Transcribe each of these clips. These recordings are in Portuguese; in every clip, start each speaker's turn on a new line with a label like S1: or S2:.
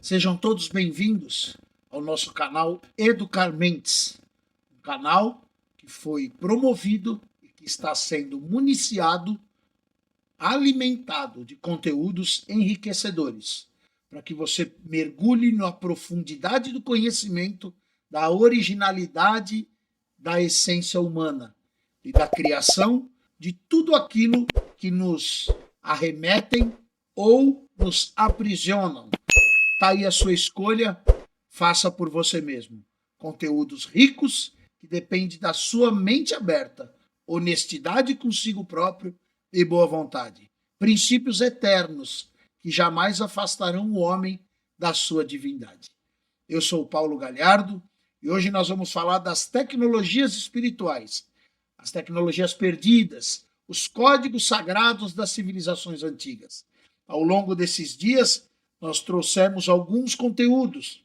S1: Sejam todos bem-vindos ao nosso canal Educar Mentes, um canal que foi promovido e que está sendo municiado, alimentado de conteúdos enriquecedores, para que você mergulhe na profundidade do conhecimento, da originalidade, da essência humana e da criação de tudo aquilo que nos arremetem ou nos aprisionam. Está aí a sua escolha, faça por você mesmo. Conteúdos ricos que dependem da sua mente aberta, honestidade consigo próprio e boa vontade. Princípios eternos que jamais afastarão o homem da sua divindade. Eu sou o Paulo Galhardo e hoje nós vamos falar das tecnologias espirituais, as tecnologias perdidas, os códigos sagrados das civilizações antigas. Ao longo desses dias, nós trouxemos alguns conteúdos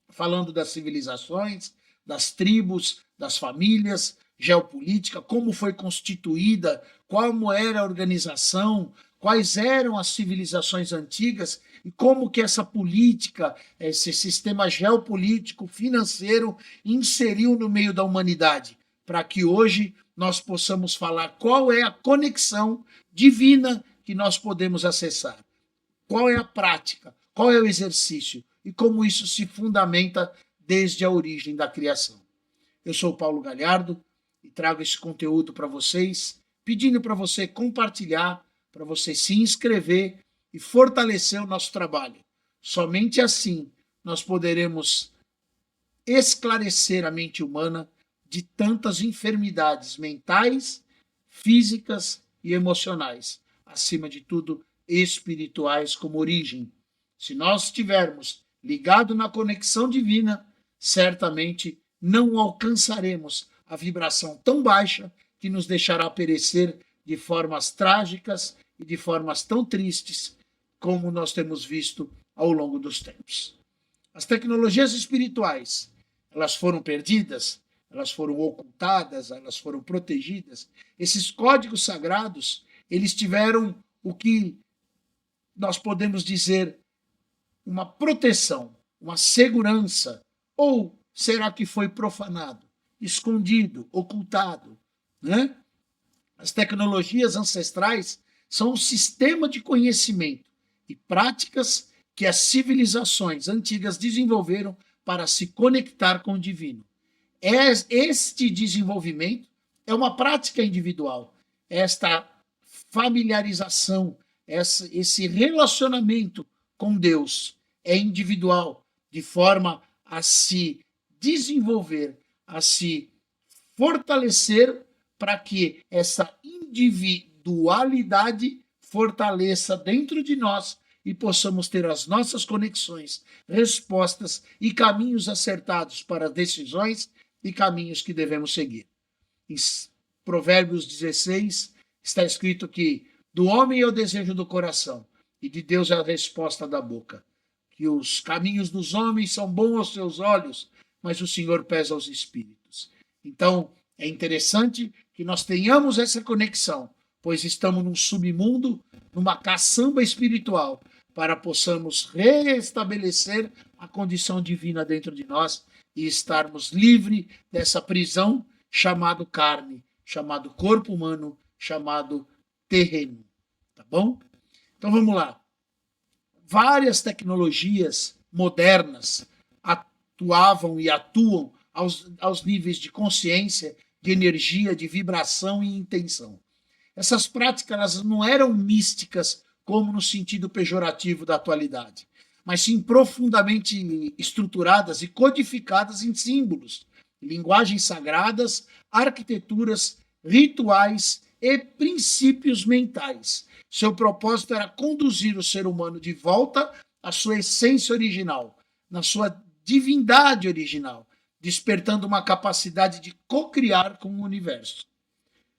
S1: falando das civilizações, das tribos, das famílias, geopolítica, como foi constituída, como era a organização, quais eram as civilizações antigas e como que essa política, esse sistema geopolítico, financeiro, inseriu no meio da humanidade, para que hoje nós possamos falar qual é a conexão divina que nós podemos acessar. Qual é a prática? Qual é o exercício? E como isso se fundamenta desde a origem da criação. Eu sou o Paulo Galhardo e trago esse conteúdo para vocês, pedindo para você compartilhar, para você se inscrever e fortalecer o nosso trabalho. Somente assim nós poderemos esclarecer a mente humana de tantas enfermidades mentais, físicas e emocionais. Acima de tudo, espirituais como origem. Se nós estivermos ligados na conexão divina, certamente não alcançaremos a vibração tão baixa que nos deixará perecer de formas trágicas e de formas tão tristes como nós temos visto ao longo dos tempos. As tecnologias espirituais, elas foram perdidas, elas foram ocultadas, elas foram protegidas. Esses códigos sagrados, eles tiveram o que nós podemos dizer uma proteção, uma segurança, ou será que foi profanado, escondido, ocultado, né? As tecnologias ancestrais são um sistema de conhecimento e práticas que as civilizações antigas desenvolveram para se conectar com o divino. Este desenvolvimento é uma prática individual, esta familiarização, esse relacionamento com Deus é individual, de forma a se desenvolver, a se fortalecer para que essa individualidade fortaleça dentro de nós e possamos ter as nossas conexões, respostas e caminhos acertados para decisões e caminhos que devemos seguir. Em Provérbios 16 está escrito que do homem é o desejo do coração e de Deus é a resposta da boca. Que os caminhos dos homens são bons aos seus olhos, mas o Senhor pesa os espíritos. Então, é interessante que nós tenhamos essa conexão, pois estamos num submundo, numa caçamba espiritual, para possamos restabelecer a condição divina dentro de nós e estarmos livres dessa prisão chamado carne, chamado corpo humano, chamado terreno. Tá bom? Então vamos lá. Várias tecnologias modernas atuavam e atuam aos níveis de consciência, de energia, de vibração e intenção. Essas práticas elas não eram místicas como no sentido pejorativo da atualidade, mas sim profundamente estruturadas e codificadas em símbolos, linguagens sagradas, arquiteturas, rituais e princípios mentais. Seu propósito era conduzir o ser humano de volta à sua essência original, na sua divindade original, despertando uma capacidade de co-criar com o universo.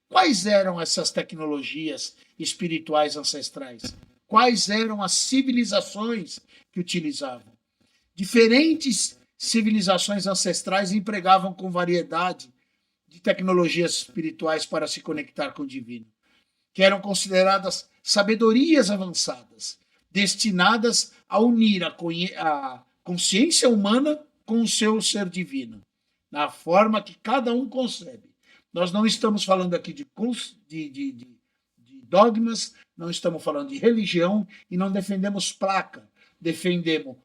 S1: Quais eram essas tecnologias espirituais ancestrais? Quais eram as civilizações que utilizavam? Diferentes civilizações ancestrais empregavam com variedade de tecnologias espirituais para se conectar com o divino, que eram consideradas sabedorias avançadas. destinadas a unir a consciência humana com o seu ser divino, na forma que cada um concebe. Nós não estamos falando aqui de dogmas, não estamos falando de religião e não defendemos placa, defendemos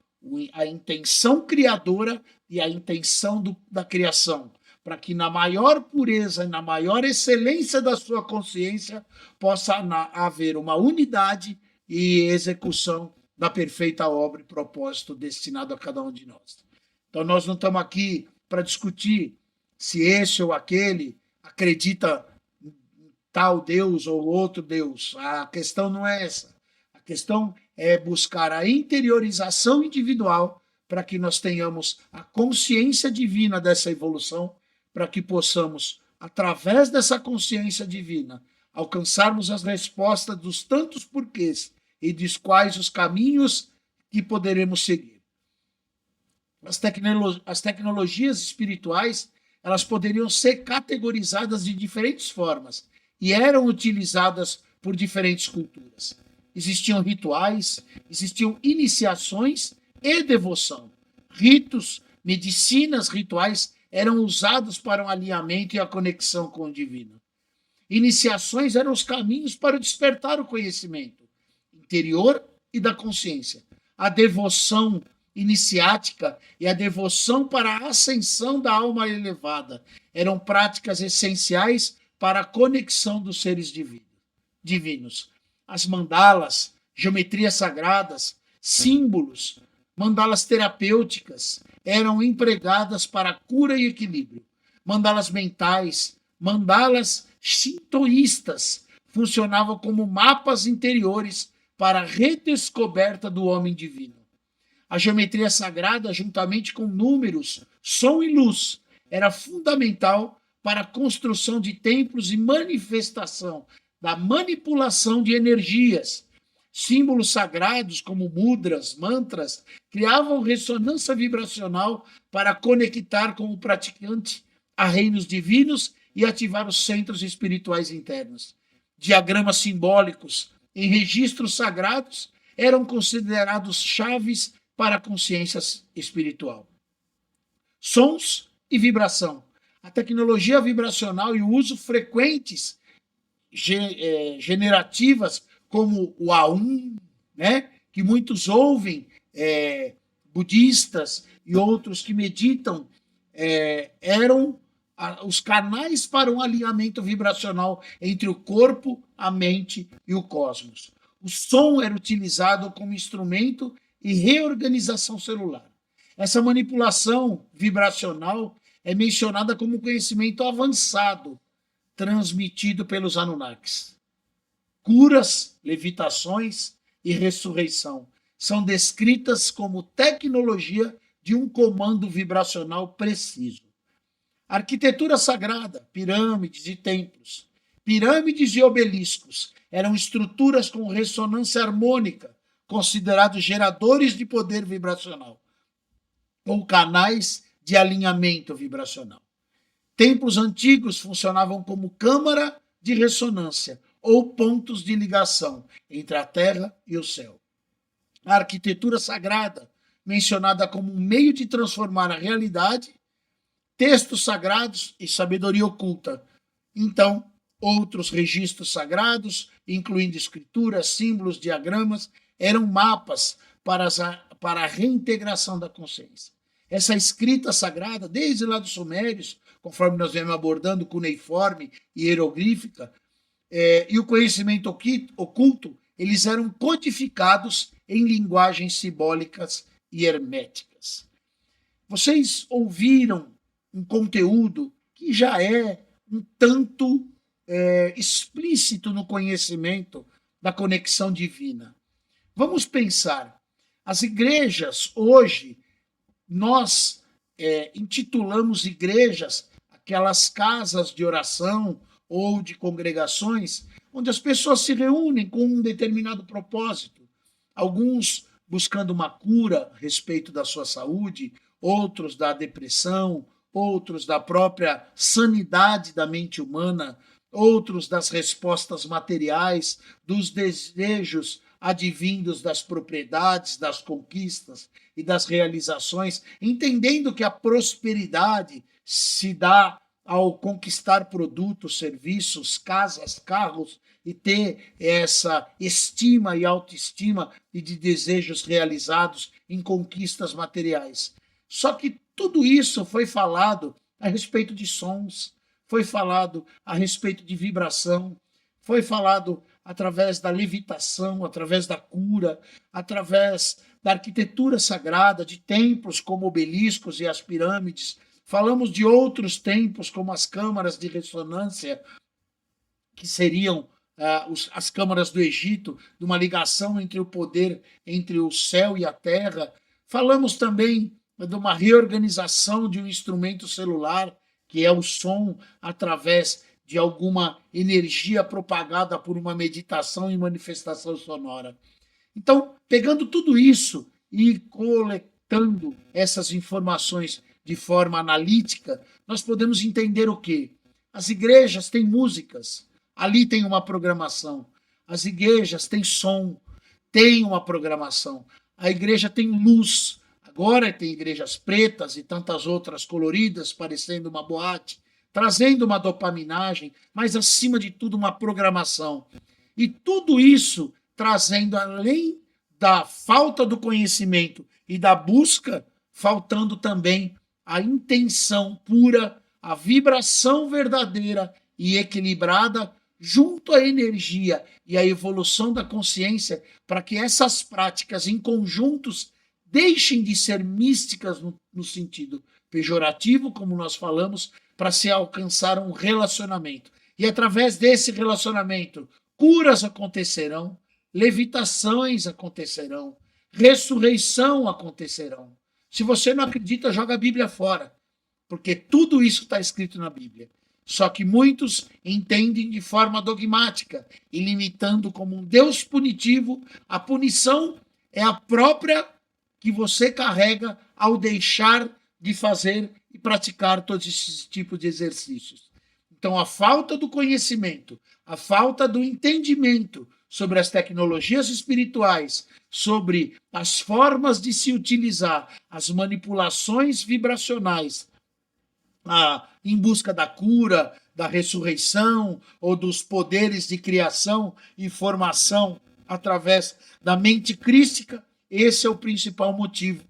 S1: a intenção criadora e a intenção da criação, para que na maior pureza e na maior excelência da sua consciência possa haver uma unidade e execução da perfeita obra e propósito destinado a cada um de nós. Então nós não estamos aqui para discutir se esse ou aquele acredita em tal Deus ou outro Deus. A questão não é essa. A questão é buscar a interiorização individual para que nós tenhamos a consciência divina dessa evolução, para que possamos, através dessa consciência divina, alcançarmos as respostas dos tantos porquês e dos quais os caminhos que poderemos seguir. As tecnologias espirituais, elas poderiam ser categorizadas de diferentes formas e eram utilizadas por diferentes culturas. Existiam rituais, existiam iniciações e devoção. Ritos, medicinas rituais eram usados para o alinhamento e a conexão com o divino. Iniciações eram os caminhos para despertar o conhecimento interior e da consciência. A devoção iniciática e a devoção para a ascensão da alma elevada eram práticas essenciais para a conexão dos seres divinos. As mandalas, geometrias sagradas, símbolos, mandalas terapêuticas eram empregadas para cura e equilíbrio. Mandalas mentais, mandalas shintoístas funcionavam como mapas interiores para a redescoberta do homem divino. A geometria sagrada, juntamente com números, som e luz, era fundamental para a construção de templos e manifestação da manipulação de energias. Símbolos sagrados, como mudras, mantras, criavam ressonância vibracional para conectar com o praticante a reinos divinos e ativar os centros espirituais internos. Diagramas simbólicos em registros sagrados eram considerados chaves para a consciência espiritual. Sons e vibração. A tecnologia vibracional e o uso frequentes generativas como o Aum, né, que muitos ouvem, budistas e outros que meditam, eram os canais para um alinhamento vibracional entre o corpo, a mente e o cosmos. O som era utilizado como instrumento e reorganização celular. Essa manipulação vibracional é mencionada como conhecimento avançado transmitido pelos Anunnakis. Curas, levitações e ressurreição são descritas como tecnologia de um comando vibracional preciso. Arquitetura sagrada, pirâmides e templos. Pirâmides e obeliscos eram estruturas com ressonância harmônica, considerados geradores de poder vibracional, ou canais de alinhamento vibracional. Templos antigos funcionavam como câmara de ressonância ou pontos de ligação entre a terra e o céu. A arquitetura sagrada, mencionada como um meio de transformar a realidade, textos sagrados e sabedoria oculta. Então, outros registros sagrados, incluindo escrituras, símbolos, diagramas, eram mapas para a reintegração da consciência. Essa escrita sagrada, desde lá dos Sumérios, conforme nós vemos abordando cuneiforme e hieroglífica, e o conhecimento oculto, eles eram codificados em linguagens simbólicas e herméticas. Vocês ouviram um conteúdo que já é um tanto explícito no conhecimento da conexão divina. Vamos pensar, as igrejas hoje, nós intitulamos igrejas aquelas casas de oração ou de congregações onde as pessoas se reúnem com um determinado propósito. Alguns buscando uma cura a respeito da sua saúde, outros da depressão, outros da própria sanidade da mente humana, outros das respostas materiais, dos desejos advindos das propriedades, das conquistas e das realizações, entendendo que a prosperidade se dá ao conquistar produtos, serviços, casas, carros e ter essa estima e autoestima e de desejos realizados em conquistas materiais. Só que tudo isso foi falado a respeito de sons, foi falado a respeito de vibração, foi falado através da levitação, através da cura, através da arquitetura sagrada, de templos como obeliscos e as pirâmides. Falamos de outros templos, como as câmaras de ressonância, que seriam as câmaras do Egito, de uma ligação entre o poder, entre o céu e a terra. Falamos também de uma reorganização de um instrumento celular, que é o som, através de alguma energia propagada por uma meditação e manifestação sonora. Então, pegando tudo isso e coletando essas informações de forma analítica, nós podemos entender o quê? As igrejas têm músicas, ali tem uma programação. As igrejas têm som, tem uma programação. A igreja tem luz. Agora tem igrejas pretas e tantas outras coloridas, parecendo uma boate, trazendo uma dopaminagem, mas acima de tudo uma programação. E tudo isso trazendo, além da falta do conhecimento e da busca, faltando também a intenção pura, a vibração verdadeira e equilibrada junto à energia e à evolução da consciência, para que essas práticas em conjuntos deixem de ser místicas no sentido pejorativo, como nós falamos, para se alcançar um relacionamento. E através desse relacionamento, curas acontecerão, levitações acontecerão, ressurreição acontecerão. Se você não acredita, joga a Bíblia fora, porque tudo isso está escrito na Bíblia. Só que muitos entendem de forma dogmática e limitando como um Deus punitivo. A punição é a própria que você carrega ao deixar de fazer e praticar todos esses tipos de exercícios. Então, a falta do conhecimento, a falta do entendimento sobre as tecnologias espirituais, sobre as formas de se utilizar as manipulações vibracionais em busca da cura, da ressurreição ou dos poderes de criação e formação através da mente crística, esse é o principal motivo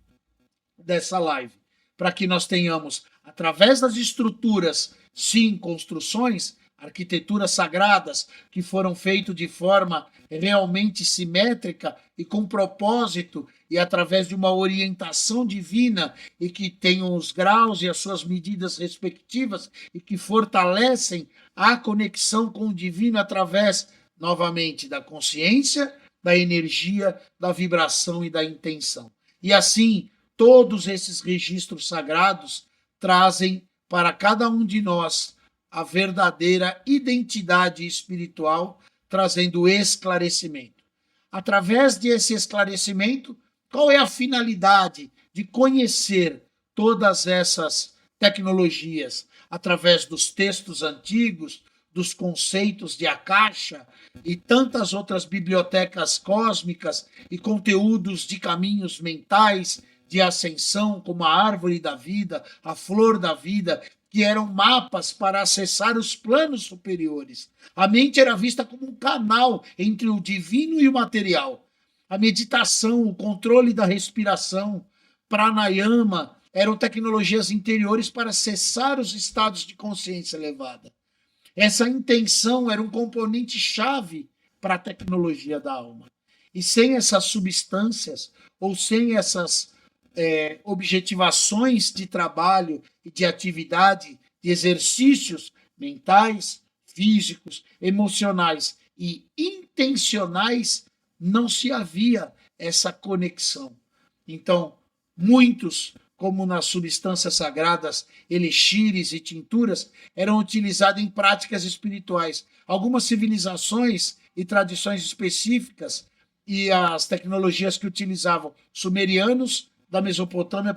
S1: dessa live, para que nós tenhamos, através das estruturas, sim, construções, arquiteturas sagradas que foram feitas de forma realmente simétrica e com propósito e através de uma orientação divina e que tem os graus e as suas medidas respectivas e que fortalecem a conexão com o divino através, novamente, da consciência, da energia, da vibração e da intenção. E assim, todos esses registros sagrados trazem para cada um de nós a verdadeira identidade espiritual, trazendo esclarecimento. Através desse esclarecimento, qual é a finalidade de conhecer todas essas tecnologias? Através dos textos antigos, dos conceitos de Akasha e tantas outras bibliotecas cósmicas e conteúdos de caminhos mentais, de ascensão, como a árvore da vida, a flor da vida, que eram mapas para acessar os planos superiores. A mente era vista como um canal entre o divino e o material. A meditação, o controle da respiração, pranayama, eram tecnologias interiores para acessar os estados de consciência elevada. Essa intenção era um componente chave para a tecnologia da alma. E sem essas substâncias, ou sem essas objetivações de trabalho e de atividade, de exercícios mentais, físicos, emocionais e intencionais, não se havia essa conexão. Então, muitos, como nas substâncias sagradas, elixires e tinturas, eram utilizados em práticas espirituais. Algumas civilizações e tradições específicas e as tecnologias que utilizavam sumerianos da Mesopotâmia,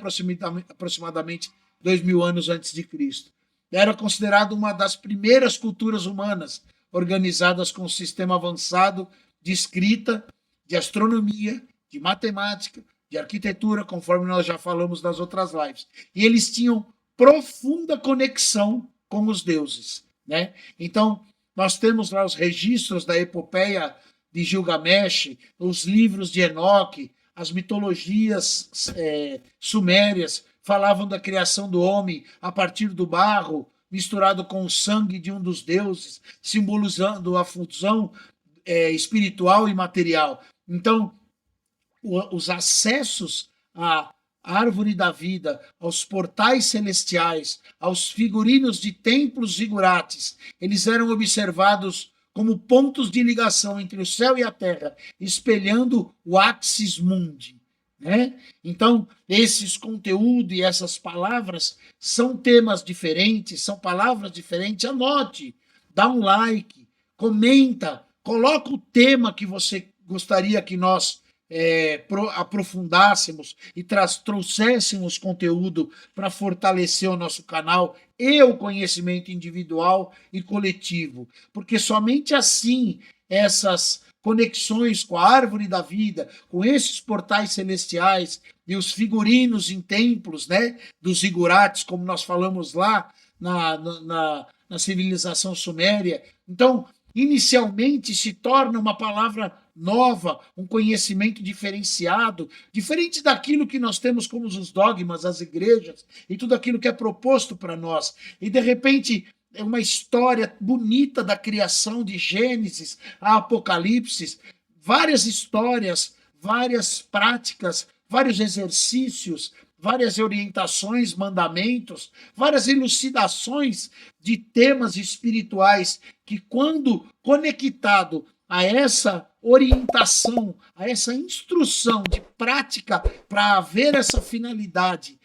S1: aproximadamente 2000 anos antes de Cristo. Era considerado uma das primeiras culturas humanas organizadas com um sistema avançado de escrita, de astronomia, de matemática, de arquitetura, conforme nós já falamos nas outras lives. E eles tinham profunda conexão com os deuses, né? Então, nós temos lá os registros da epopeia de Gilgamesh, os livros de Enoque, as mitologias sumérias falavam da criação do homem a partir do barro, misturado com o sangue de um dos deuses, simbolizando a fusão espiritual e material. Então, os acessos à árvore da vida, aos portais celestiais, aos figurinos de templos zigurates, eles eram observados como pontos de ligação entre o céu e a terra, espelhando o axis mundi, né? Então, esses conteúdos e essas palavras são temas diferentes, são palavras diferentes. Anote, dá um like, comenta, coloca o tema que você gostaria que nós aprofundássemos e trouxéssemos conteúdo para fortalecer o nosso canal e o conhecimento individual e coletivo, porque somente assim essas conexões com a árvore da vida, com esses portais celestiais e os figurinos em templos, né, dos zigurates, como nós falamos lá na civilização suméria. Então, inicialmente se torna uma palavra nova, um conhecimento diferenciado, diferente daquilo que nós temos como os dogmas, as igrejas e tudo aquilo que é proposto para nós. E de repente é uma história bonita da criação de Gênesis a Apocalipse, várias histórias, várias práticas, vários exercícios, várias orientações, mandamentos, várias elucidações de temas espirituais que, quando conectado a essa orientação, a essa instrução de prática para haver essa finalidade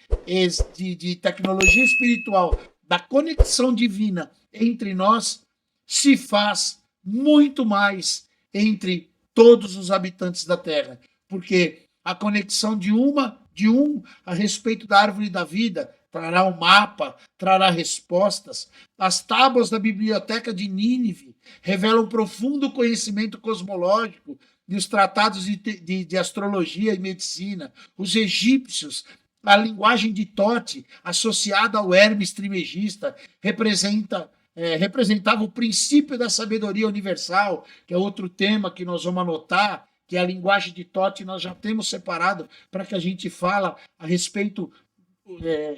S1: de tecnologia espiritual, da conexão divina entre nós, se faz muito mais entre todos os habitantes da Terra, porque a conexão de um a respeito da árvore da vida trará um mapa, trará respostas. As tábuas da biblioteca de Nínive revelam profundo conhecimento cosmológico e os tratados de astrologia e medicina. Os egípcios, a linguagem de Tote, associada ao Hermes Trismegista, representava o princípio da sabedoria universal, que é outro tema que nós vamos anotar, que é a linguagem de Tote, nós já temos separado para que a gente fala a respeito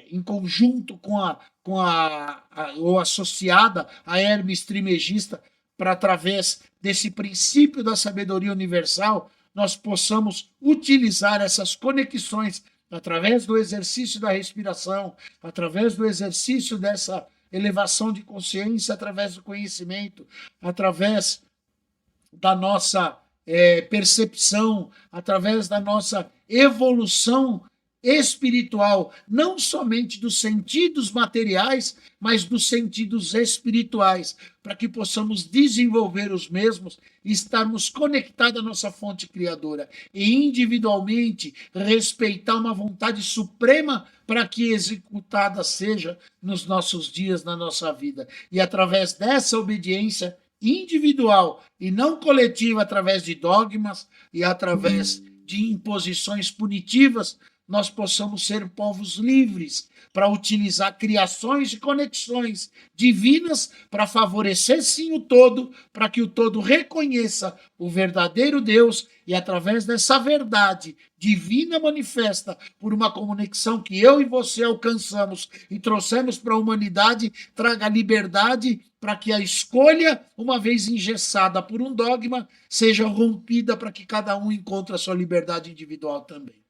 S1: em conjunto ou associada a Hermes Trismegista, para através desse princípio da sabedoria universal, nós possamos utilizar essas conexões através do exercício da respiração, através do exercício dessa elevação de consciência, através do conhecimento, através da nossa percepção, através da nossa evolução espiritual, não somente dos sentidos materiais, mas dos sentidos espirituais, para que possamos desenvolver os mesmos e estarmos conectados à nossa fonte criadora e individualmente respeitar uma vontade suprema para que executada seja nos nossos dias, na nossa vida. E através dessa obediência individual e não coletiva, através de dogmas e através de imposições punitivas, nós possamos ser povos livres para utilizar criações e conexões divinas para favorecer sim o todo, para que o todo reconheça o verdadeiro Deus e através dessa verdade divina manifesta por uma conexão que eu e você alcançamos e trouxemos para a humanidade, traga liberdade para que a escolha, uma vez engessada por um dogma, seja rompida para que cada um encontre a sua liberdade individual também.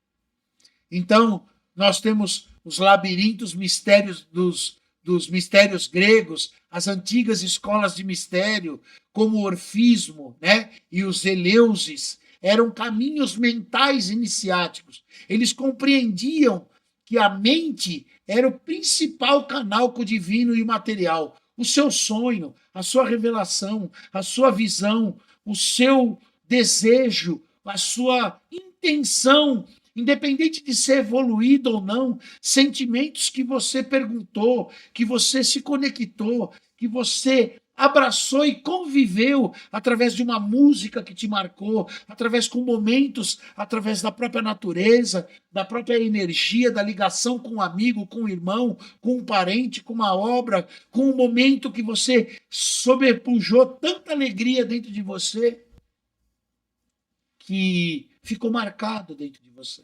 S1: Então, nós temos os labirintos mistérios dos mistérios gregos, as antigas escolas de mistério, como o orfismo, né? E os eleuses, eram caminhos mentais iniciáticos. Eles compreendiam que a mente era o principal canal com o divino e o material. O seu sonho, a sua revelação, a sua visão, o seu desejo, a sua intenção, independente de ser evoluído ou não, sentimentos que você perguntou, que você se conectou, que você abraçou e conviveu através de uma música que te marcou, através com momentos, através da própria natureza, da própria energia, da ligação com um amigo, com um irmão, com um parente, com uma obra, com um momento que você sobrepujou tanta alegria dentro de você que ficou marcado dentro de você.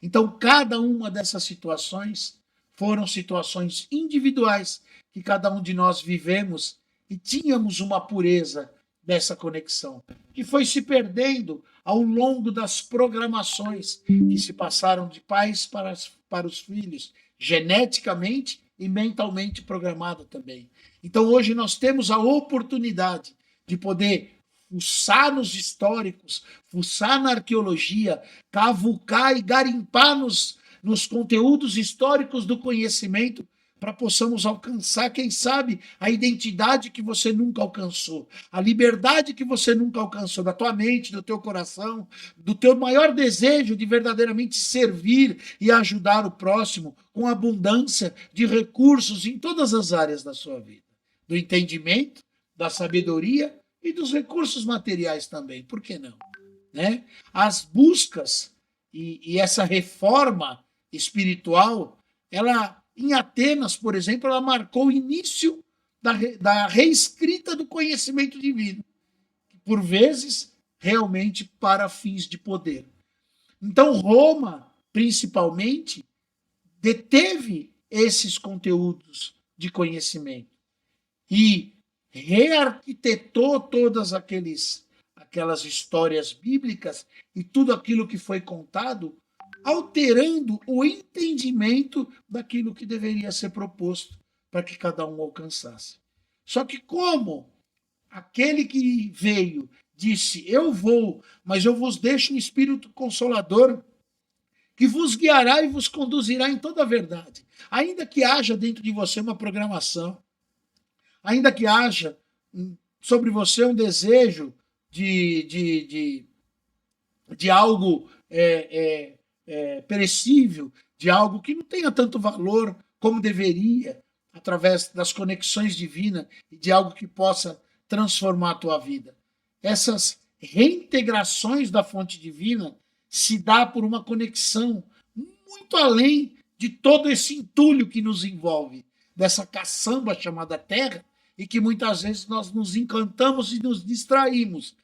S1: Então, cada uma dessas situações foram situações individuais que cada um de nós vivemos e tínhamos uma pureza dessa conexão, que foi se perdendo ao longo das programações que se passaram de pais para os filhos, geneticamente e mentalmente programada também. Então hoje nós temos a oportunidade de poder fuçar nos históricos, fuçar na arqueologia, cavucar e garimpar nos conteúdos históricos do conhecimento para possamos alcançar, quem sabe, a identidade que você nunca alcançou, a liberdade que você nunca alcançou, da tua mente, do teu coração, do teu maior desejo de verdadeiramente servir e ajudar o próximo com abundância de recursos em todas as áreas da sua vida, do entendimento, da sabedoria e dos recursos materiais também, por que não? Né? As buscas e essa reforma espiritual, ela em Atenas, por exemplo, ela marcou o início da reescrita do conhecimento divino, por vezes realmente para fins de poder. Então, Roma, principalmente, deteve esses conteúdos de conhecimento e rearquitetou todas aquelas histórias bíblicas e tudo aquilo que foi contado, alterando o entendimento daquilo que deveria ser proposto para que cada um alcançasse. Só que como aquele que veio disse, eu vou, mas eu vos deixo um Espírito Consolador que vos guiará e vos conduzirá em toda a verdade. Ainda que haja dentro de você uma programação, ainda que haja sobre você um desejo de algo perecível, de algo que não tenha tanto valor como deveria, através das conexões divinas e de algo que possa transformar a tua vida. Essas reintegrações da fonte divina se dá por uma conexão muito além de todo esse entulho que nos envolve, dessa caçamba chamada Terra, e que muitas vezes nós nos encantamos e nos distraímos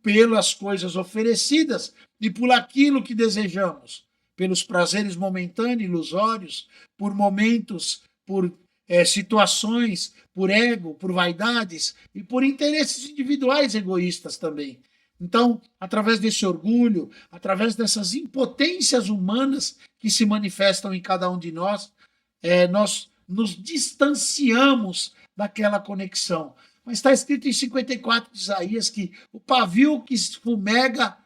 S1: pelas coisas oferecidas e por aquilo que desejamos, pelos prazeres momentâneos, ilusórios, por momentos, por situações, por ego, por vaidades e por interesses individuais egoístas também. Então, através desse orgulho, através dessas impotências humanas que se manifestam em cada um de nós, nós nos distanciamos daquela conexão. Mas está escrito em 54 de Isaías que o pavio que fumega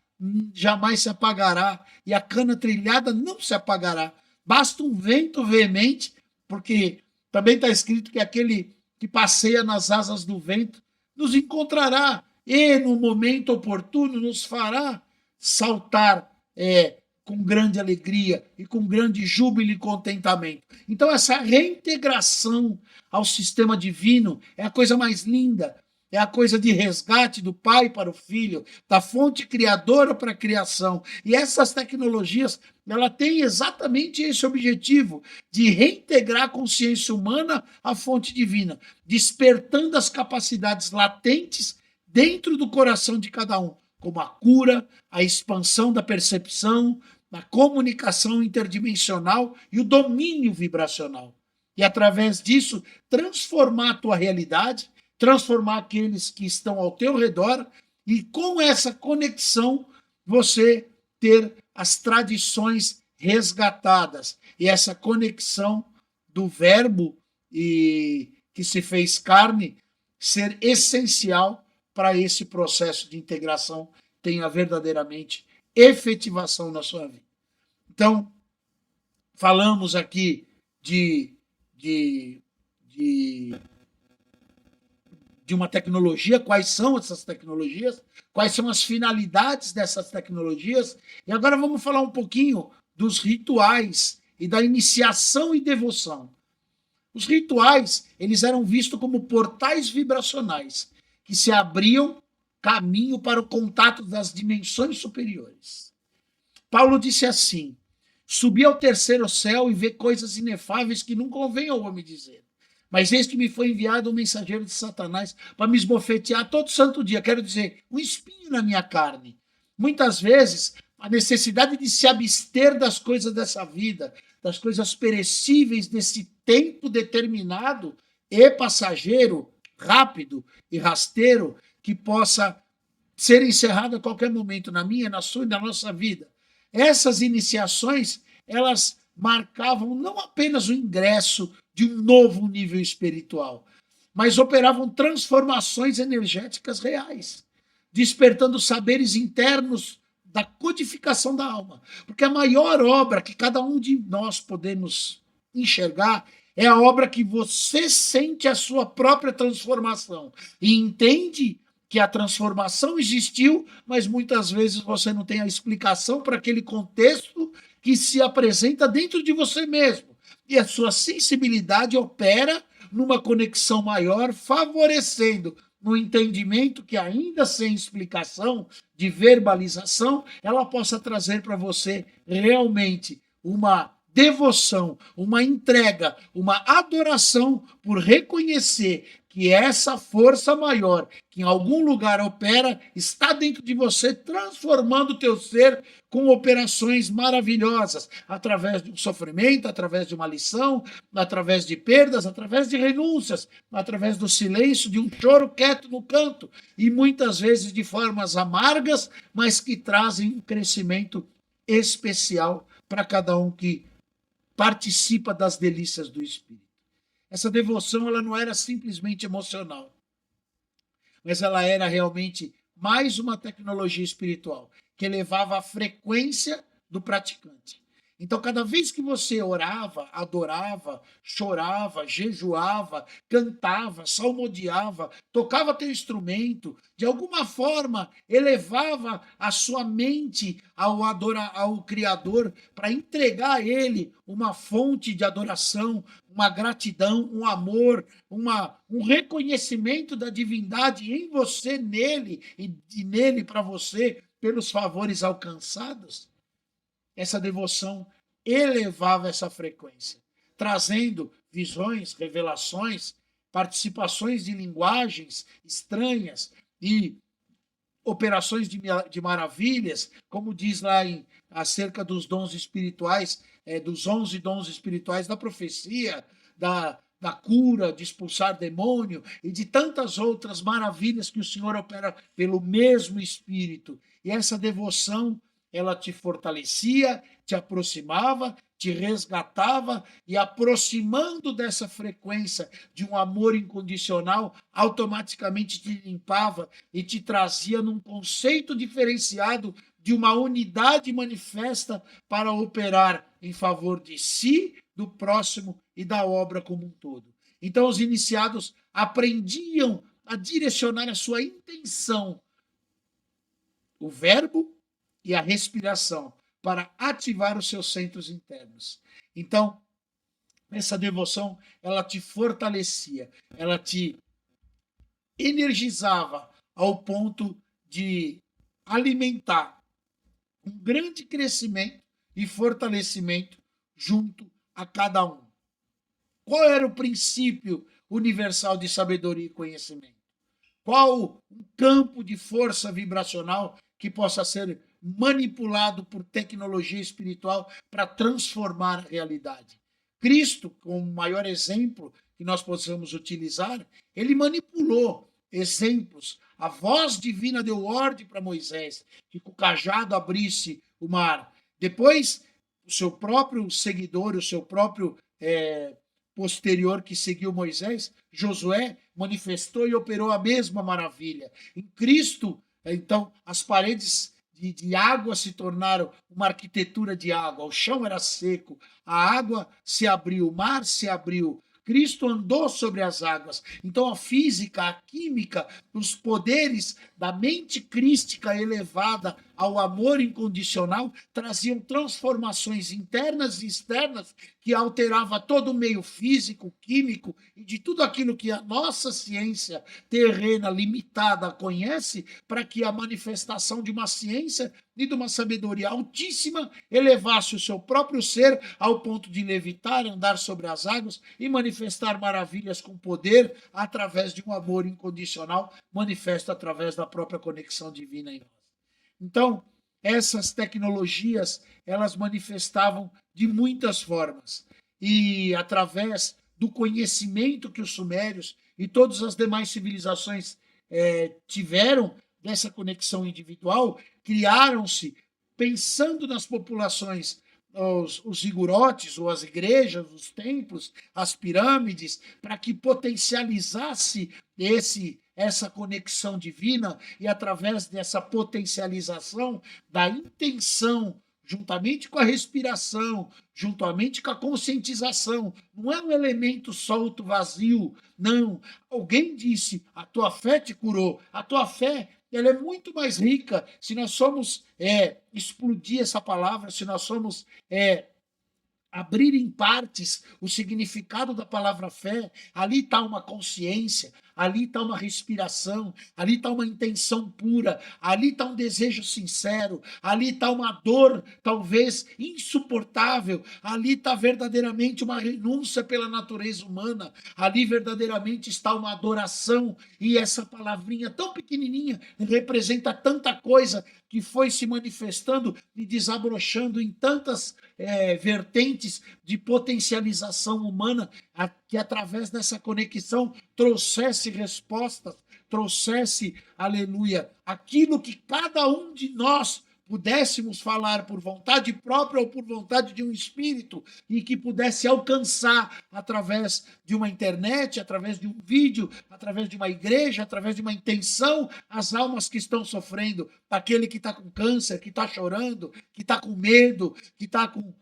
S1: jamais se apagará e a cana trilhada não se apagará. Basta um vento veemente, porque também está escrito que aquele que passeia nas asas do vento nos encontrará e no momento oportuno nos fará saltar com grande alegria e com grande júbilo e contentamento. Então essa reintegração ao sistema divino é a coisa mais linda, é a coisa de resgate do pai para o filho, da fonte criadora para a criação. E essas tecnologias, ela tem exatamente esse objetivo, de reintegrar a consciência humana à fonte divina, despertando as capacidades latentes dentro do coração de cada um, como a cura, a expansão da percepção, a comunicação interdimensional e o domínio vibracional. E através disso, transformar a tua realidade, transformar aqueles que estão ao teu redor e com essa conexão você ter as tradições resgatadas e essa conexão do verbo que se fez carne ser essencial para esse processo de integração tenha verdadeiramente efetivação na sua vida. Então, falamos aqui de uma tecnologia, quais são essas tecnologias, quais são as finalidades dessas tecnologias, e agora vamos falar um pouquinho dos rituais e da iniciação e devoção. Os rituais, eles eram vistos como portais vibracionais que se abriam caminho para o contato das dimensões superiores. Paulo disse assim: subi ao terceiro céu e vi coisas inefáveis que não convém ao homem dizer. Mas eis que me foi enviado um mensageiro de Satanás para me esbofetear todo santo dia. Quero dizer, um espinho na minha carne. Muitas vezes, a necessidade de se abster das coisas dessa vida, das coisas perecíveis desse tempo determinado e passageiro, rápido e rasteiro, que possa ser encerrado a qualquer momento na minha, na sua e na nossa vida. Essas iniciações, elas marcavam não apenas o ingresso de um novo nível espiritual, mas operavam transformações energéticas reais, despertando saberes internos da codificação da alma. Porque a maior obra que cada um de nós podemos enxergar é a obra que você sente a sua própria transformação e entende que a transformação existiu, mas muitas vezes você não tem a explicação para aquele contexto que se apresenta dentro de você mesmo. E a sua sensibilidade opera numa conexão maior, favorecendo no entendimento que, ainda sem explicação, de verbalização, ela possa trazer para você realmente uma devoção, uma entrega, uma adoração por reconhecer que essa força maior, que em algum lugar opera, está dentro de você, transformando o teu ser com operações maravilhosas, através de um sofrimento, através de uma lição, através de perdas, através de renúncias, através do silêncio, de um choro quieto no canto, e muitas vezes de formas amargas, mas que trazem um crescimento especial para cada um que participa das delícias do Espírito. Essa devoção, ela não era simplesmente emocional, mas ela era realmente mais uma tecnologia espiritual que elevava a frequência do praticante. Então, cada vez que você orava, adorava, chorava, jejuava, cantava, salmodiava, tocava teu instrumento, de alguma forma elevava a sua mente ao Criador para entregar a Ele uma fonte de adoração, uma gratidão, um amor, um reconhecimento da divindade em você, nele e nele para você, pelos favores alcançados. Essa devoção elevava essa frequência, trazendo visões, revelações, participações de linguagens estranhas e operações de maravilhas, como diz lá acerca dos dons espirituais, dos 11 dons espirituais da profecia, da cura, de expulsar demônio e de tantas outras maravilhas que o Senhor opera pelo mesmo Espírito. E essa devoção, ela te fortalecia, te aproximava, te resgatava e, aproximando dessa frequência de um amor incondicional, automaticamente te limpava e te trazia num conceito diferenciado de uma unidade manifesta para operar em favor de si, do próximo e da obra como um todo. Então, os iniciados aprendiam a direcionar a sua intenção, o verbo e a respiração, para ativar os seus centros internos. Então, essa devoção, ela te fortalecia, ela te energizava ao ponto de alimentar um grande crescimento e fortalecimento junto a cada um. Qual era o princípio universal de sabedoria e conhecimento? Qual um campo de força vibracional que possa ser manipulado por tecnologia espiritual para transformar a realidade? Cristo, como o maior exemplo que nós possamos utilizar, ele manipulou exemplos. A voz divina deu ordem para Moisés que com o cajado abrisse o mar. Depois, o seu próprio seguidor, o seu próprio posterior que seguiu Moisés, Josué, manifestou e operou a mesma maravilha. Em Cristo, então, as paredes de água se tornaram uma arquitetura de água. O chão era seco, a água se abriu, o mar se abriu. Cristo andou sobre as águas. Então, a física, a química, os poderes da mente crística elevada ao amor incondicional, traziam transformações internas e externas que alterava todo o meio físico, químico e de tudo aquilo que a nossa ciência terrena limitada conhece, para que a manifestação de uma ciência e de uma sabedoria altíssima elevasse o seu próprio ser ao ponto de levitar, andar sobre as águas e manifestar maravilhas com poder através de um amor incondicional manifesto através da própria conexão divina em nós. Então, essas tecnologias, elas manifestavam de muitas formas. E através do conhecimento que os sumérios e todas as demais civilizações tiveram dessa conexão individual, criaram-se, pensando nas populações, os zigurotes, ou as igrejas, os templos, as pirâmides, para que potencializasse essa conexão divina e, através dessa potencialização da intenção, juntamente com a respiração, juntamente com a conscientização, não é um elemento solto, vazio, não. Alguém disse, a tua fé te curou, a tua fé ela é muito mais rica se nós somos explodir essa palavra, se nós somos abrir em partes o significado da palavra fé. Ali está uma consciência, ali está uma respiração, ali está uma intenção pura, ali está um desejo sincero, ali está uma dor talvez insuportável, ali está verdadeiramente uma renúncia pela natureza humana, ali verdadeiramente está uma adoração, e essa palavrinha tão pequenininha representa tanta coisa que foi se manifestando e desabrochando em tantas vertentes de potencialização humana, que através dessa conexão trouxesse respostas, trouxesse, aleluia, aquilo que cada um de nós pudéssemos falar por vontade própria ou por vontade de um espírito, e que pudesse alcançar através de uma internet, através de um vídeo, através de uma igreja, através de uma intenção, as almas que estão sofrendo, aquele que está com câncer, que está chorando, que está com medo, que está com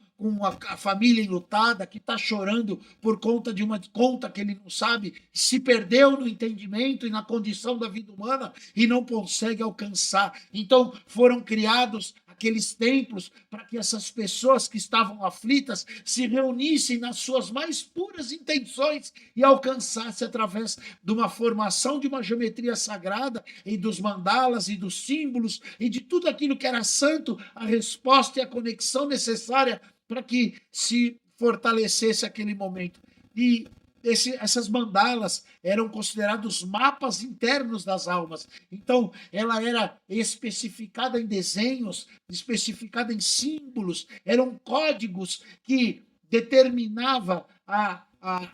S1: a família enlutada, que está chorando por conta de uma conta que ele não sabe, se perdeu no entendimento e na condição da vida humana e não consegue alcançar. Então foram criados aqueles templos para que essas pessoas que estavam aflitas se reunissem nas suas mais puras intenções e alcançassem, através de uma formação de uma geometria sagrada e dos mandalas e dos símbolos e de tudo aquilo que era santo, a resposta e a conexão necessária para que se fortalecesse aquele momento. E essas mandalas eram considerados mapas internos das almas. Então, ela era especificada em desenhos, especificada em símbolos, eram códigos que determinavam a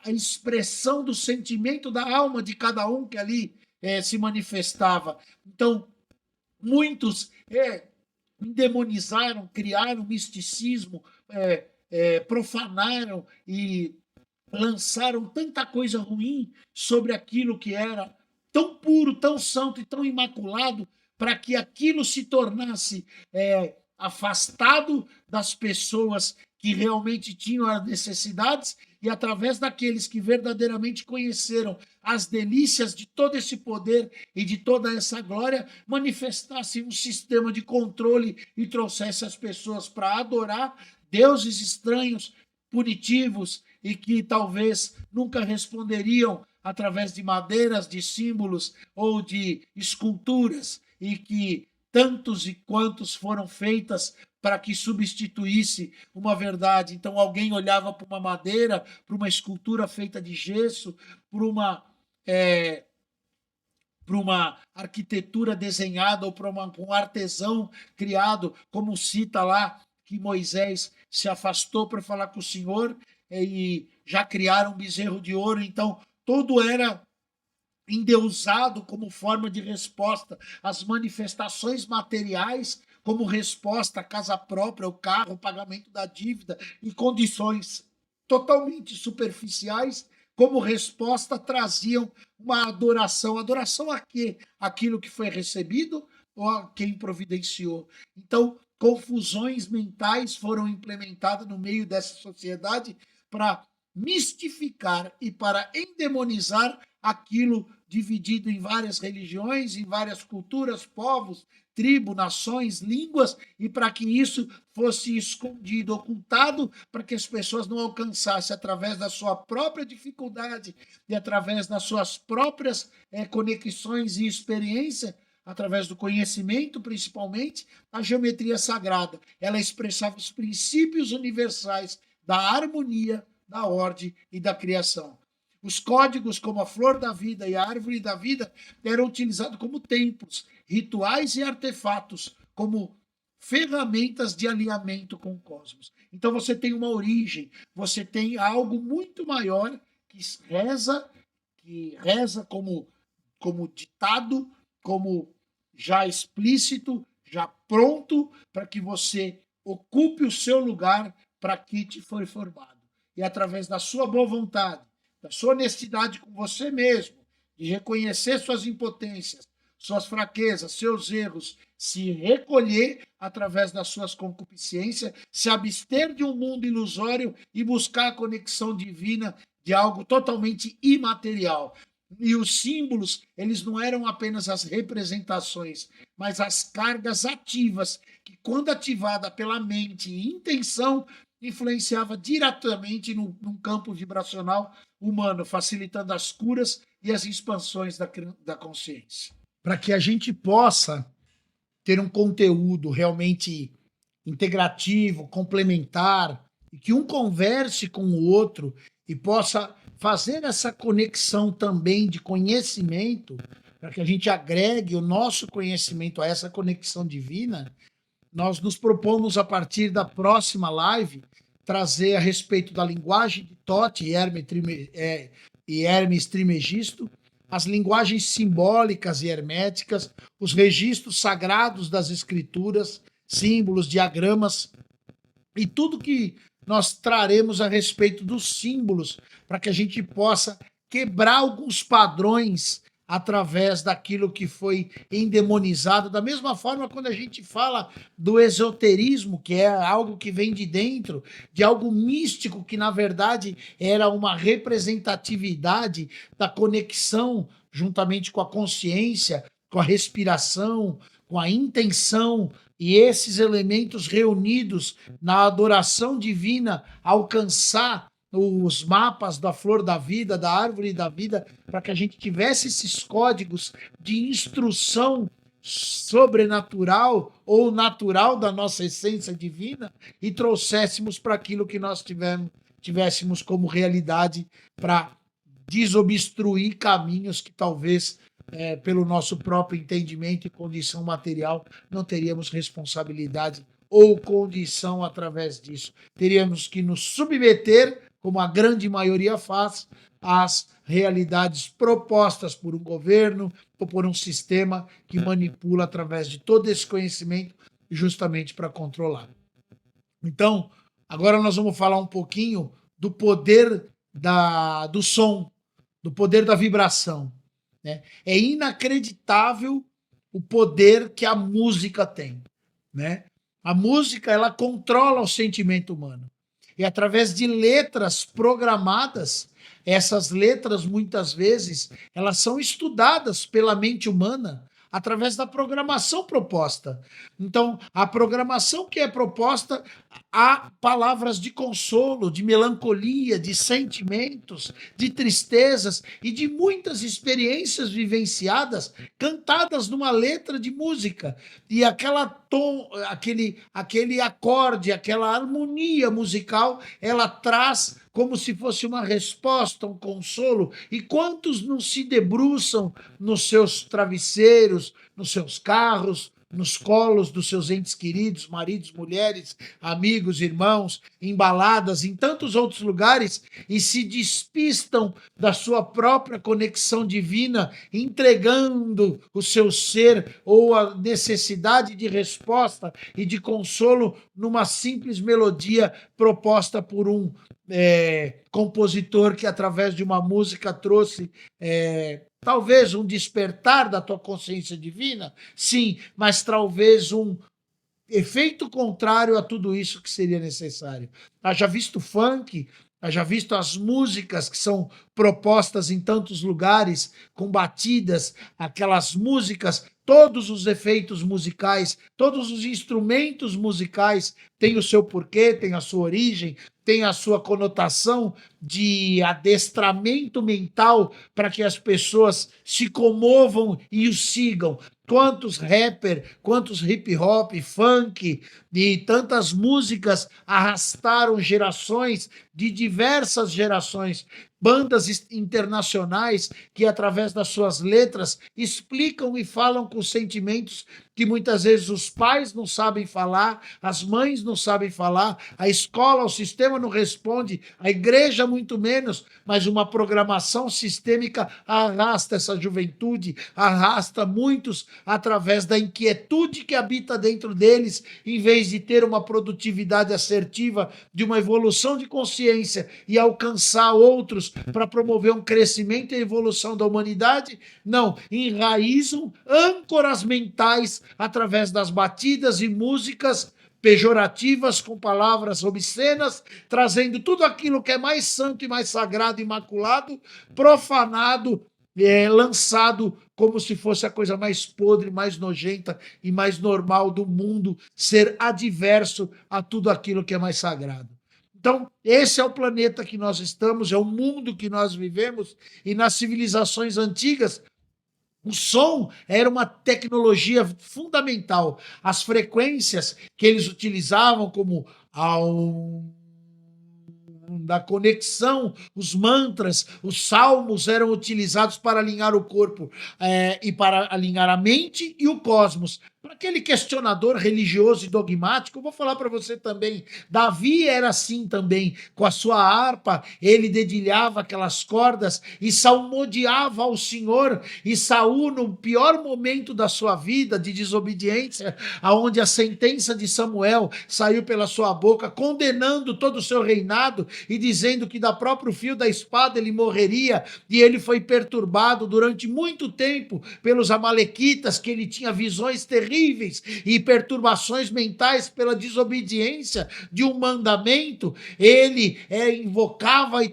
S1: expressão do sentimento da alma de cada um que ali se manifestava. Então, muitos endemonizaram, criaram misticismo, profanaram e lançaram tanta coisa ruim sobre aquilo que era tão puro, tão santo e tão imaculado, para que aquilo se tornasse afastado das pessoas que realmente tinham as necessidades, e através daqueles que verdadeiramente conheceram as delícias de todo esse poder e de toda essa glória, manifestasse um sistema de controle e trouxesse as pessoas para adorar deuses estranhos, punitivos, e que talvez nunca responderiam através de madeiras, de símbolos ou de esculturas, e que tantos e quantos foram feitas para que substituísse uma verdade. Então alguém olhava para uma madeira, para uma escultura feita de gesso, para uma arquitetura desenhada, ou para um artesão criado, como cita lá que Moisés se afastou para falar com o Senhor, e já criaram um bezerro de ouro. Então tudo era endeusado como forma de resposta às manifestações materiais, como resposta à casa própria, o carro, o pagamento da dívida, e condições totalmente superficiais, como resposta traziam uma adoração. Adoração a quê? Aquilo que foi recebido ou a quem providenciou? Então, confusões mentais foram implementadas no meio dessa sociedade para mistificar e para endemonizar aquilo dividido em várias religiões, em várias culturas, povos, tribos, nações, línguas, e para que isso fosse escondido, ocultado, para que as pessoas não alcançassem através da sua própria dificuldade e através das suas próprias conexões e experiência, através do conhecimento, principalmente, a geometria sagrada. Ela expressava os princípios universais da harmonia, da ordem e da criação. Os códigos, como a flor da vida e a árvore da vida, eram utilizados como templos, rituais e artefatos, como ferramentas de alinhamento com o cosmos. Então você tem uma origem, você tem algo muito maior que reza como ditado, como já explícito, já pronto para que você ocupe o seu lugar para que te foi formado. E através da sua boa vontade, da sua honestidade com você mesmo, de reconhecer suas impotências, suas fraquezas, seus erros, se recolher através das suas concupiscências, se abster de um mundo ilusório e buscar a conexão divina de algo totalmente imaterial. E os símbolos, eles não eram apenas as representações, mas as cargas ativas, que quando ativada pela mente e intenção, influenciava diretamente num campo vibracional humano, facilitando as curas e as expansões da consciência. Para que a gente possa ter um conteúdo realmente integrativo, complementar, e que um converse com o outro e possa fazer essa conexão também de conhecimento, para que a gente agregue o nosso conhecimento a essa conexão divina, nós nos propomos, a partir da próxima live, trazer a respeito da linguagem de Thoth e Hermes Trismegisto, as linguagens simbólicas e herméticas, os registros sagrados das escrituras, símbolos, diagramas, e tudo que nós traremos a respeito dos símbolos, para que a gente possa quebrar alguns padrões através daquilo que foi endemonizado. Da mesma forma, quando a gente fala do esoterismo, que é algo que vem de dentro, de algo místico, que na verdade era uma representatividade da conexão juntamente com a consciência, com a respiração, com a intenção, e esses elementos reunidos na adoração divina alcançar os mapas da flor da vida, da árvore da vida, para que a gente tivesse esses códigos de instrução sobrenatural ou natural da nossa essência divina e trouxéssemos para aquilo que nós tivéssemos como realidade, para desobstruir caminhos que talvez, pelo nosso próprio entendimento e condição material, não teríamos responsabilidade ou condição através disso. Teríamos que nos submeter, como a grande maioria faz, às realidades propostas por um governo ou por um sistema que manipula através de todo esse conhecimento justamente para controlar. Então, agora nós vamos falar um pouquinho do poder do som, do poder da vibração. Né? É inacreditável o poder que a música tem. Né? A música, ela controla o sentimento humano. E através de letras programadas, essas letras muitas vezes, elas são estudadas pela mente humana através da programação proposta. Então, a programação que é proposta, há palavras de consolo, de melancolia, de sentimentos, de tristezas e de muitas experiências vivenciadas, cantadas numa letra de música. E aquele acorde, aquela harmonia musical, ela traz como se fosse uma resposta, um consolo. E quantos não se debruçam nos seus travesseiros, nos seus carros, nos colos dos seus entes queridos, maridos, mulheres, amigos, irmãos, em baladas, em tantos outros lugares, e se despistam da sua própria conexão divina, entregando o seu ser ou a necessidade de resposta e de consolo numa simples melodia proposta por um compositor que, através de uma música, trouxe talvez um despertar da tua consciência divina, sim, mas talvez um efeito contrário a tudo isso que seria necessário. Haja visto funk, Já visto as músicas que são propostas em tantos lugares, com batidas, aquelas músicas, todos os efeitos musicais, todos os instrumentos musicais têm o seu porquê, têm a sua origem, têm a sua conotação de adestramento mental para que as pessoas se comovam e o sigam. Quantos rapper, quantos hip hop, funk e tantas músicas arrastaram gerações de diversas gerações, bandas internacionais que, através das suas letras, explicam e falam com sentimentos que muitas vezes os pais não sabem falar, as mães não sabem falar, a escola, o sistema não responde, a igreja muito menos, mas uma programação sistêmica arrasta essa juventude, arrasta muitos através da inquietude que habita dentro deles, em vez de ter uma produtividade assertiva, de uma evolução de consciência e alcançar outros para promover um crescimento e evolução da humanidade, não, enraizam âncoras mentais através das batidas e músicas pejorativas, com palavras obscenas, trazendo tudo aquilo que é mais santo e mais sagrado, imaculado, profanado, lançado como se fosse a coisa mais podre, mais nojenta e mais normal do mundo, ser adverso a tudo aquilo que é mais sagrado. Então, esse é o planeta que nós estamos, é o mundo que nós vivemos, e nas civilizações antigas, o som era uma tecnologia fundamental. As frequências que eles utilizavam, como da conexão, os mantras, os salmos eram utilizados para alinhar o corpo e para alinhar a mente e o cosmos. Para aquele questionador religioso e dogmático, eu vou falar para você também, Davi era assim também, com a sua harpa, ele dedilhava aquelas cordas e salmodiava ao Senhor, e Saul, no pior momento da sua vida de desobediência, aonde a sentença de Samuel saiu pela sua boca, condenando todo o seu reinado e dizendo que da próprio fio da espada ele morreria, e ele foi perturbado durante muito tempo pelos amalequitas, que ele tinha visões terríveis e perturbações mentais pela desobediência de um mandamento. Ele invocava e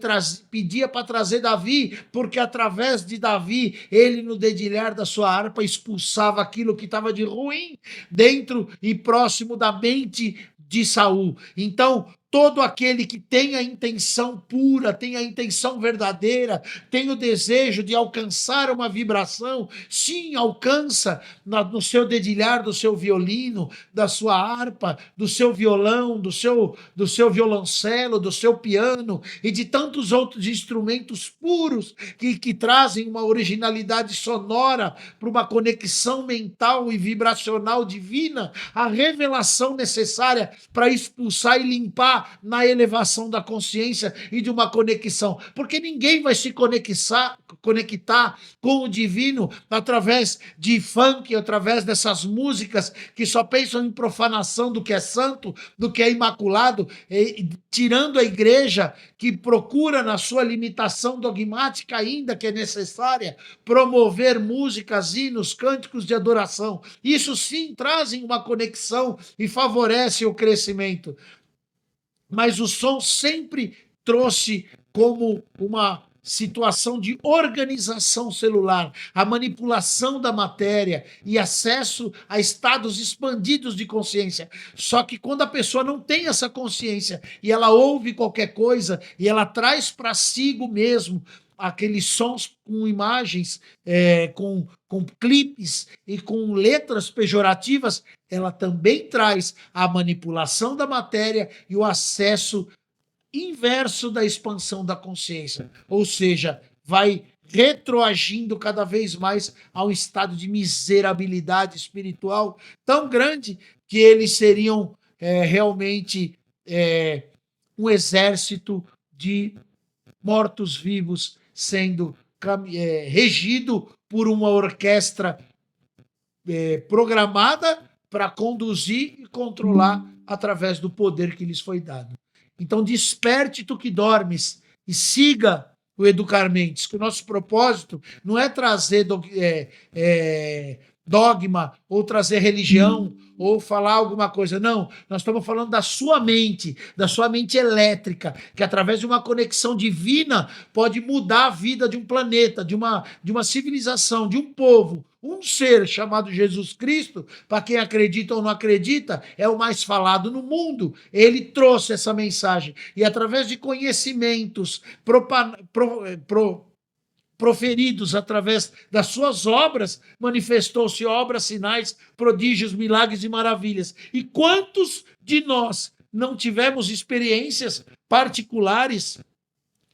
S1: pedia para trazer Davi, porque através de Davi, ele, no dedilhar da sua harpa, expulsava aquilo que estava de ruim dentro e próximo da mente de Saul. Então, todo aquele que tem a intenção pura, tem a intenção verdadeira, tem o desejo de alcançar uma vibração, sim, alcança no seu dedilhar do seu violino, da sua harpa, do seu violão, do seu violoncelo, do seu piano e de tantos outros instrumentos puros que trazem uma originalidade sonora para uma conexão mental e vibracional divina, a revelação necessária para expulsar e limpar na elevação da consciência e de uma conexão, porque ninguém vai se conectar com o divino através de funk, através dessas músicas que só pensam em profanação do que é santo, do que é imaculado, tirando a igreja, que procura, na sua limitação dogmática ainda que é necessária, promover músicas, hinos, cânticos de adoração. Isso sim trazem uma conexão e favorece o crescimento. Mas o som sempre trouxe como uma situação de organização celular, a manipulação da matéria e acesso a estados expandidos de consciência. Só que quando a pessoa não tem essa consciência e ela ouve qualquer coisa e ela traz para si mesmo aqueles sons com imagens, com clipes e com letras pejorativas, ela também traz a manipulação da matéria e o acesso inverso da expansão da consciência. Ou seja, vai retroagindo cada vez mais a um estado de miserabilidade espiritual tão grande que eles seriam realmente um exército de mortos-vivos sendo regido por uma orquestra programada para conduzir e controlar através do poder que lhes foi dado. Então, desperte tu que dormes e siga o Educar Mentes, que o nosso propósito não é trazer dogma, ou trazer religião, ou falar alguma coisa. Não, nós estamos falando da sua mente elétrica, que através de uma conexão divina pode mudar a vida de um planeta, de uma civilização, de um povo. Um ser chamado Jesus Cristo, para quem acredita ou não acredita, é o mais falado no mundo. Ele trouxe essa mensagem. E através de conhecimentos proferidos através das suas obras, manifestou-se obras, sinais, prodígios, milagres e maravilhas. E quantos de nós não tivemos experiências particulares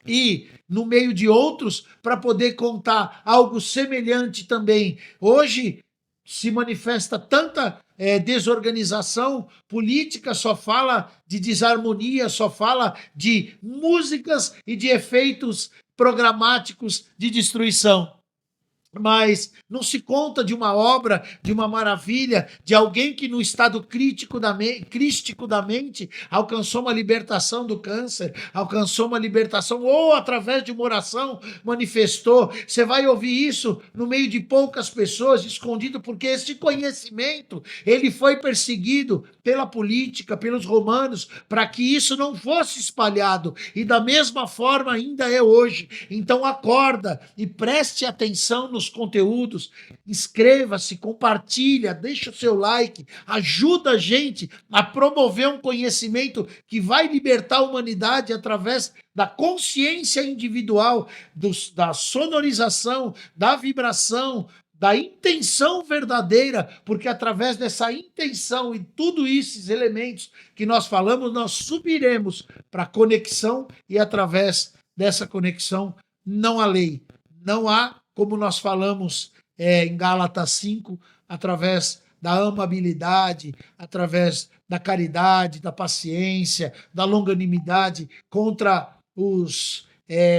S1: e no meio de outros para poder contar algo semelhante também? Hoje se manifesta tanta desorganização política, só fala de desarmonia, só fala de músicas e de efeitos programáticos de destruição. Mas não se conta de uma obra, de uma maravilha, de alguém que no estado crístico da mente alcançou uma libertação do câncer, alcançou uma libertação, ou através de uma oração manifestou. Você vai ouvir isso no meio de poucas pessoas, escondido, porque esse conhecimento, ele foi perseguido pela política, pelos romanos, para que isso não fosse espalhado, e da mesma forma ainda é hoje. Então acorda e preste atenção nos conteúdos, inscreva-se, compartilha, deixa o seu like, ajuda a gente a promover um conhecimento que vai libertar a humanidade através da consciência individual, da sonorização, da vibração, da intenção verdadeira, porque através dessa intenção e tudo esses elementos que nós falamos, nós subiremos para a conexão, e através dessa conexão não há lei, não há, como nós falamos em Gálatas 5, através da amabilidade, através da caridade, da paciência, da longanimidade, contra os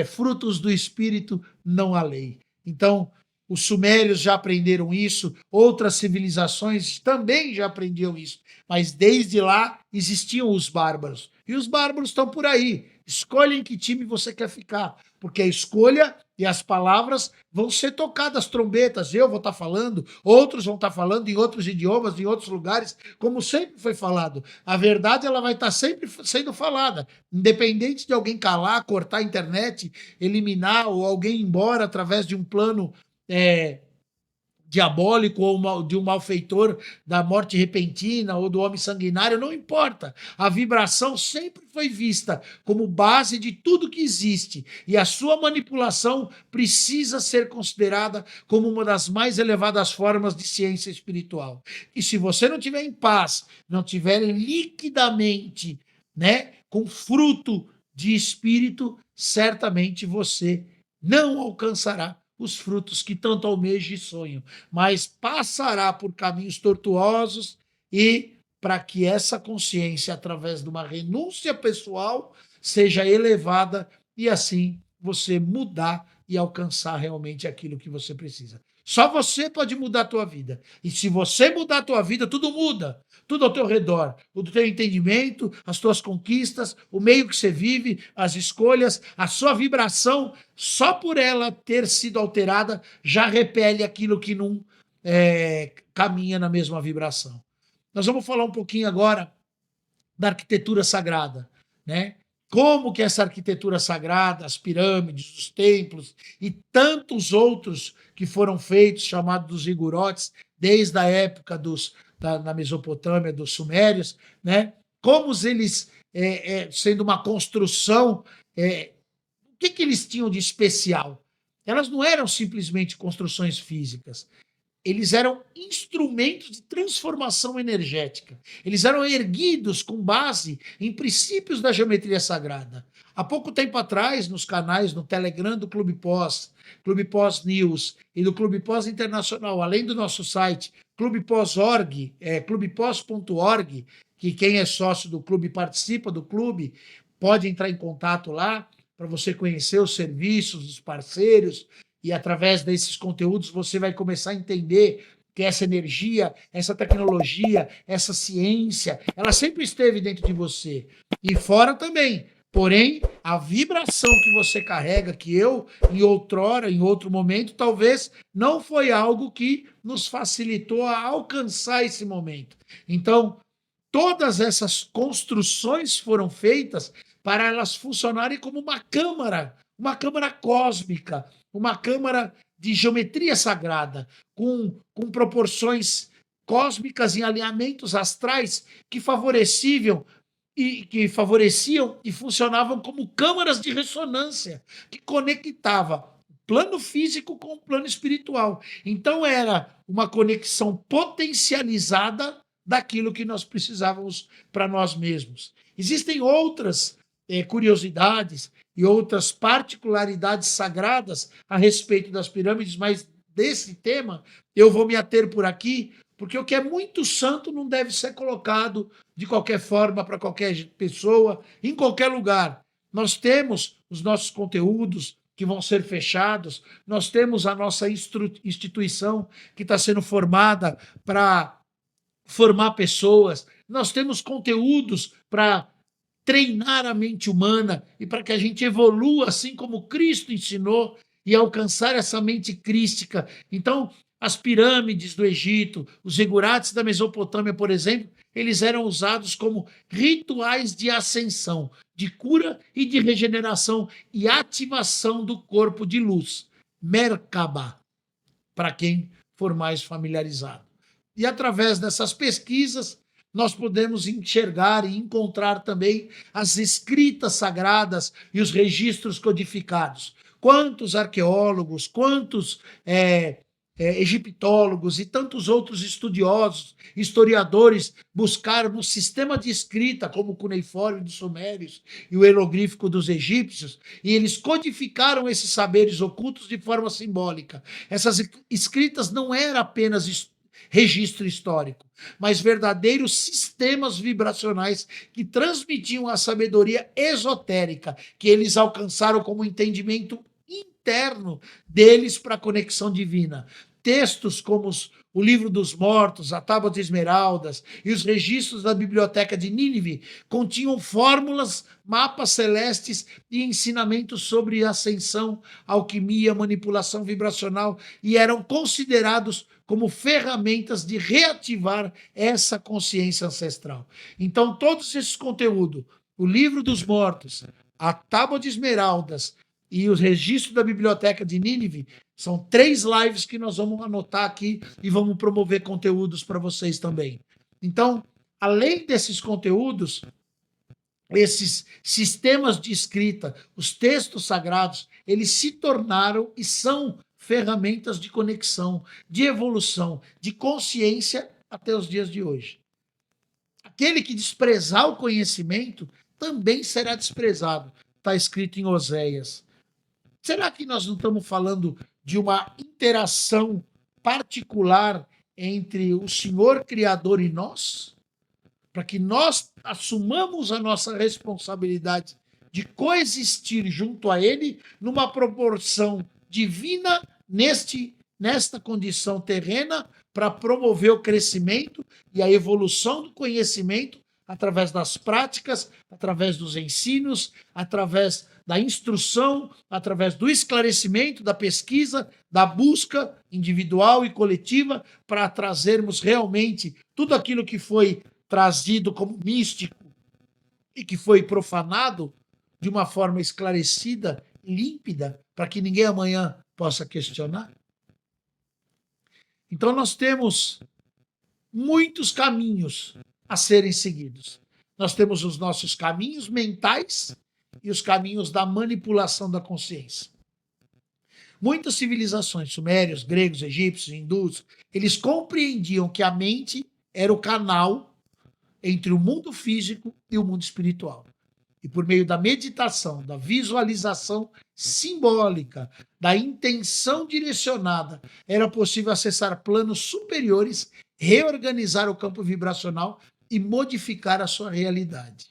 S1: frutos do Espírito, não há lei. Então, os sumérios já aprenderam isso, outras civilizações também já aprendiam isso, mas desde lá existiam os bárbaros, e os bárbaros estão por aí. Escolha em que time você quer ficar, porque a escolha e as palavras vão ser tocadas, trombetas, eu vou estar falando, outros vão estar falando em outros idiomas, em outros lugares, como sempre foi falado. A verdade, ela vai estar sempre sendo falada, independente de alguém calar, cortar a internet, eliminar, ou alguém ir embora através de um plano diabólico, ou de um malfeitor, da morte repentina ou do homem sanguinário, não importa. A vibração sempre foi vista como base de tudo que existe, e a sua manipulação precisa ser considerada como uma das mais elevadas formas de ciência espiritual. E se você não tiver em paz, não tiver liquidamente, com fruto de espírito, certamente você não alcançará os frutos que tanto almeja e sonho, mas passará por caminhos tortuosos, e para que essa consciência, através de uma renúncia pessoal, seja elevada, e assim você mudar e alcançar realmente aquilo que você precisa. Só você pode mudar a tua vida. E se você mudar a tua vida, tudo muda. Tudo ao teu redor. O teu entendimento, as tuas conquistas, o meio que você vive, as escolhas, a sua vibração, só por ela ter sido alterada, já repele aquilo que não caminha na mesma vibração. Nós vamos falar um pouquinho agora da arquitetura sagrada, Como que essa arquitetura sagrada, as pirâmides, os templos e tantos outros que foram feitos, chamados dos zigurotes, desde a época da Mesopotâmia, dos sumérios, como eles, sendo uma construção, o que eles tinham de especial? Elas não eram simplesmente construções físicas, eles eram instrumentos de transformação energética. Eles eram erguidos com base em princípios da geometria sagrada. Há pouco tempo atrás, nos canais, no Telegram do Clube Pós News e do Clube Pós Internacional, além do nosso site, clubepós.org, clubepós.org, que quem é sócio do clube participa do clube, pode entrar em contato lá para você conhecer os serviços, os parceiros, e através desses conteúdos você vai começar a entender que essa energia, essa tecnologia, essa ciência, ela sempre esteve dentro de você. E fora também, Porém, a vibração que você carrega, que eu, em outrora, em outro momento, talvez não foi algo que nos facilitou a alcançar esse momento. Então, todas essas construções foram feitas para elas funcionarem como uma câmara cósmica, uma câmara de geometria sagrada, com proporções cósmicas em alinhamentos astrais que favoreciam e funcionavam como câmaras de ressonância que conectava o plano físico com o plano espiritual. Então era uma conexão potencializada daquilo que nós precisávamos para nós mesmos. Existem outras curiosidades e outras particularidades sagradas a respeito das pirâmides, mas desse tema eu vou me ater por aqui, porque o que é muito santo não deve ser colocado de qualquer forma para qualquer pessoa, em qualquer lugar. Nós temos os nossos conteúdos que vão ser fechados, nós temos a nossa instituição que está sendo formada para formar pessoas, nós temos conteúdos para treinar a mente humana e para que a gente evolua assim como Cristo ensinou e alcançar essa mente crística. Então, as pirâmides do Egito, os zigurates da Mesopotâmia, por exemplo, eles eram usados como rituais de ascensão, de cura e de regeneração e ativação do corpo de luz. Merkaba, para quem for mais familiarizado. E através dessas pesquisas, nós podemos enxergar e encontrar também as escritas sagradas e os registros codificados. Quantos arqueólogos, quantos egiptólogos e tantos outros estudiosos, historiadores buscaram no sistema de escrita, como o cuneiforme dos sumérios e o hieroglífico dos egípcios, e eles codificaram esses saberes ocultos de forma simbólica. Essas escritas não eram apenas registro histórico, mas verdadeiros sistemas vibracionais que transmitiam a sabedoria esotérica que eles alcançaram como entendimento interno deles para a conexão divina. Textos como o Livro dos Mortos, a Tábua de Esmeraldas e os registros da Biblioteca de Nínive continham fórmulas, mapas celestes e ensinamentos sobre ascensão, alquimia, manipulação vibracional e eram considerados como ferramentas de reativar essa consciência ancestral. Então, todos esses conteúdos, o Livro dos Mortos, a Tábua de Esmeraldas e os registros da Biblioteca de Nínive, são 3 lives que nós vamos anotar aqui e vamos promover conteúdos para vocês também. Então, além desses conteúdos, esses sistemas de escrita, os textos sagrados, eles se tornaram e são ferramentas de conexão, de evolução, de consciência até os dias de hoje. Aquele que desprezar o conhecimento também será desprezado. Está escrito em Oséias. Será que nós não estamos falando de uma interação particular entre o Senhor Criador e nós? Para que nós assumamos a nossa responsabilidade de coexistir junto a Ele numa proporção divina nesta condição terrena para promover o crescimento e a evolução do conhecimento através das práticas, através dos ensinos, através da instrução, através do esclarecimento, da pesquisa, da busca individual e coletiva para trazermos realmente tudo aquilo que foi trazido como místico e que foi profanado de uma forma esclarecida, límpida, para que ninguém amanhã possa questionar. Então nós temos muitos caminhos a serem seguidos. Nós temos os nossos caminhos mentais e os caminhos da manipulação da consciência. Muitas civilizações, sumérios, gregos, egípcios, hindus, eles compreendiam que a mente era o canal entre o mundo físico e o mundo espiritual. E por meio da meditação, da visualização simbólica, da intenção direcionada, era possível acessar planos superiores, reorganizar o campo vibracional e modificar a sua realidade.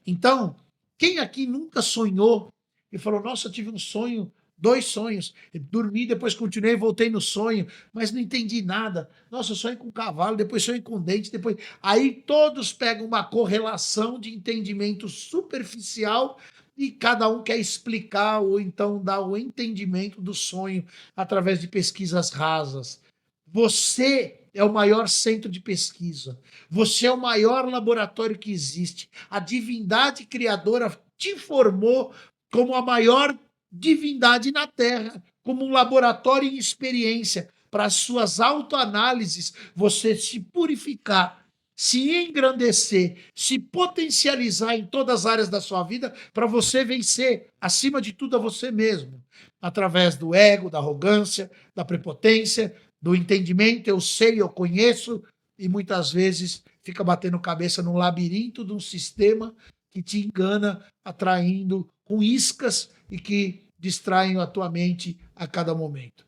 S1: Então, quem aqui nunca sonhou e falou, nossa, eu tive um sonho, 2 sonhos, eu dormi, depois continuei, voltei no sonho, mas não entendi nada. Nossa, eu sonhei com um cavalo, depois sonhei com dente, depois... Aí todos pegam uma correlação de entendimento superficial e cada um quer explicar ou então dar o entendimento do sonho através de pesquisas rasas. Você é o maior centro de pesquisa. Você é o maior laboratório que existe. A divindade criadora te formou como a maior divindade na Terra, como um laboratório em experiência para as suas autoanálises, você se purificar, se engrandecer, se potencializar em todas as áreas da sua vida para você vencer, acima de tudo, a você mesmo, através do ego, da arrogância, da prepotência, do entendimento, eu sei, eu conheço, e muitas vezes fica batendo cabeça num labirinto de um sistema que te engana, atraindo com iscas e que distraem a tua mente a cada momento.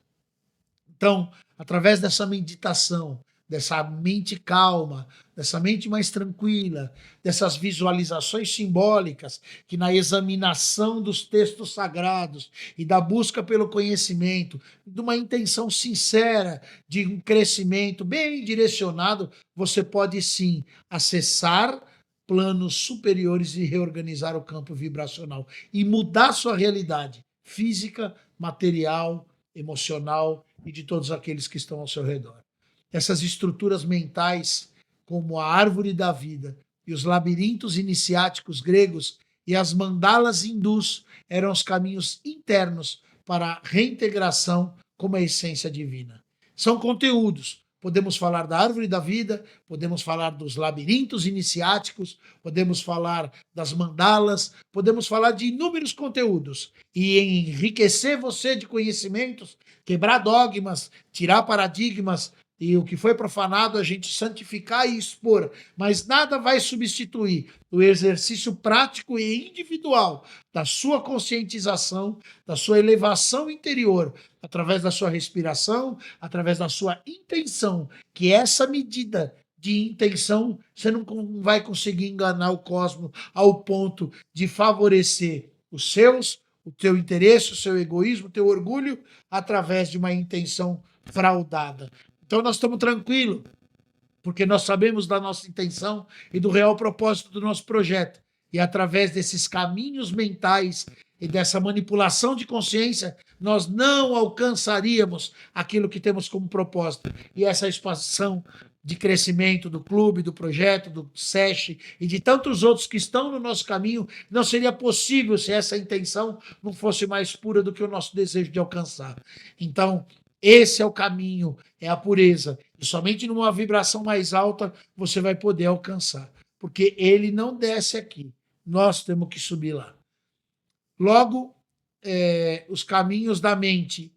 S1: Então, através dessa meditação, dessa mente calma, dessa mente mais tranquila, dessas visualizações simbólicas, que na examinação dos textos sagrados e da busca pelo conhecimento, de uma intenção sincera, de um crescimento bem direcionado, você pode sim acessar planos superiores e reorganizar o campo vibracional e mudar sua realidade física, material, emocional e de todos aqueles que estão ao seu redor. Essas estruturas mentais, como a árvore da vida e os labirintos iniciáticos gregos e as mandalas hindus, eram os caminhos internos para a reintegração como a essência divina. São conteúdos. Podemos falar da árvore da vida, podemos falar dos labirintos iniciáticos, podemos falar das mandalas, podemos falar de inúmeros conteúdos e enriquecer você de conhecimentos, quebrar dogmas, tirar paradigmas e o que foi profanado a gente santificar e expor, mas nada vai substituir o exercício prático e individual da sua conscientização, da sua elevação interior, através da sua respiração, através da sua intenção, que essa medida de intenção, você não vai conseguir enganar o cosmos ao ponto de favorecer os seus, o teu interesse, o seu egoísmo, o teu orgulho, através de uma intenção fraudada. Então nós estamos tranquilos, porque nós sabemos da nossa intenção e do real propósito do nosso projeto. E através desses caminhos mentais e dessa manipulação de consciência, nós não alcançaríamos aquilo que temos como propósito. E essa expansão de crescimento do clube, do projeto, do SESC e de tantos outros que estão no nosso caminho, não seria possível se essa intenção não fosse mais pura do que o nosso desejo de alcançar. Então, esse é o caminho, é a pureza. E somente numa vibração mais alta você vai poder alcançar. Porque ele não desce aqui. Nós temos que subir lá. Logo, os caminhos da mente,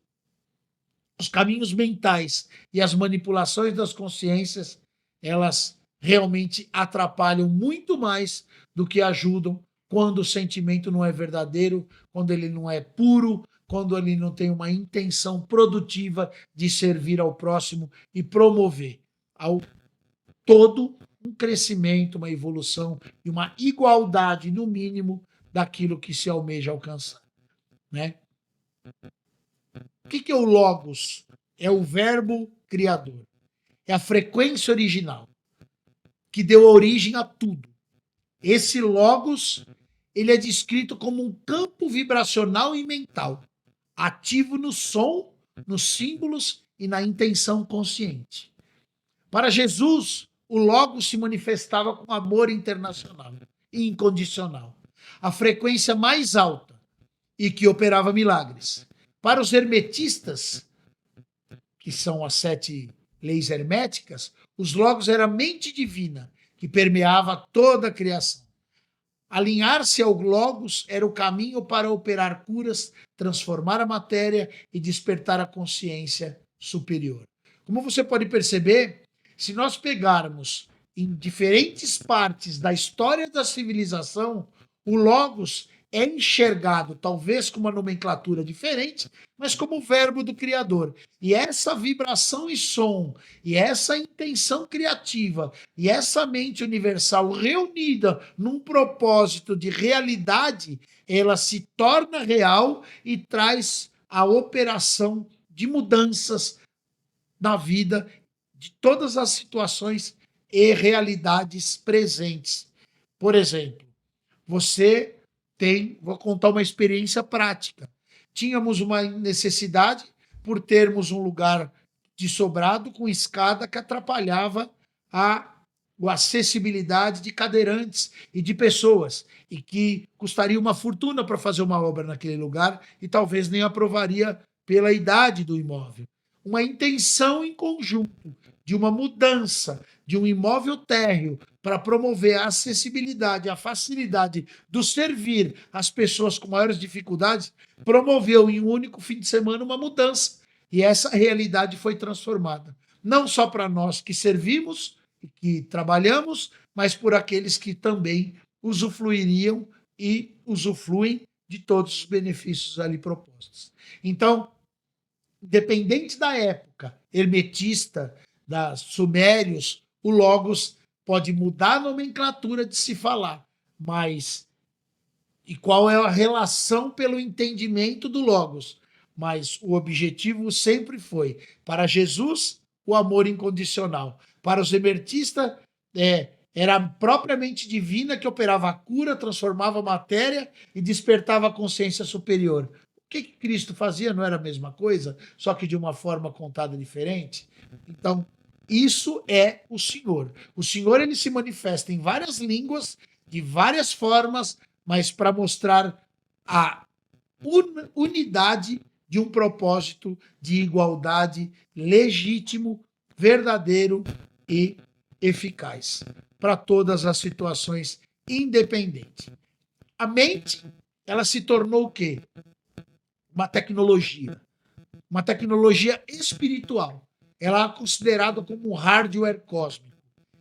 S1: os caminhos mentais e as manipulações das consciências, elas realmente atrapalham muito mais do que ajudam quando o sentimento não é verdadeiro, quando ele não é puro, quando ele não tem uma intenção produtiva de servir ao próximo e promover ao todo um crescimento, uma evolução e uma igualdade, no mínimo, daquilo que se almeja alcançar. Né? O que é o Logos? É o verbo criador. É a frequência original que deu origem a tudo. Esse Logos, ele é descrito como um campo vibracional e mental, ativo no som, nos símbolos e na intenção consciente. Para Jesus, o Logos se manifestava com amor internacional e incondicional, a frequência mais alta e que operava milagres. Para os hermetistas, que são as 7 leis herméticas, os Logos era a mente divina que permeava toda a criação. Alinhar-se ao Logos era o caminho para operar curas, transformar a matéria e despertar a consciência superior. Como você pode perceber, se nós pegarmos em diferentes partes da história da civilização, o Logos é enxergado talvez com uma nomenclatura diferente, mas como o verbo do Criador. E essa vibração e som, e essa intenção criativa, e essa mente universal reunida num propósito de realidade, ela se torna real e traz a operação de mudanças na vida de todas as situações e realidades presentes. Por exemplo, você Vou contar uma experiência prática. Tínhamos uma necessidade por termos um lugar de sobrado com escada que atrapalhava a acessibilidade de cadeirantes e de pessoas, e que custaria uma fortuna para fazer uma obra naquele lugar e talvez nem aprovaria pela idade do imóvel. Uma intenção em conjunto de uma mudança de um imóvel térreo para promover a acessibilidade, a facilidade do servir às pessoas com maiores dificuldades, promoveu em um único fim de semana uma mudança. E essa realidade foi transformada. Não só para nós que servimos e que trabalhamos, mas por aqueles que também usufruiriam e usufruem de todos os benefícios ali propostos. Então, independente da época hermetista, das sumérios, o logos pode mudar a nomenclatura de se falar, mas e qual é a relação pelo entendimento do logos? Mas o objetivo sempre foi, para Jesus, o amor incondicional. Para os hermetistas, era a própria mente divina que operava a cura, transformava a matéria e despertava a consciência superior. O que Cristo fazia não era a mesma coisa, só que de uma forma contada diferente? Então, isso é o Senhor. O Senhor, ele se manifesta em várias línguas, de várias formas, mas para mostrar a unidade de um propósito de igualdade legítimo, verdadeiro e eficaz para todas as situações, independente. A mente, ela se tornou o quê? Uma tecnologia espiritual. Ela é considerada como um hardware cósmico.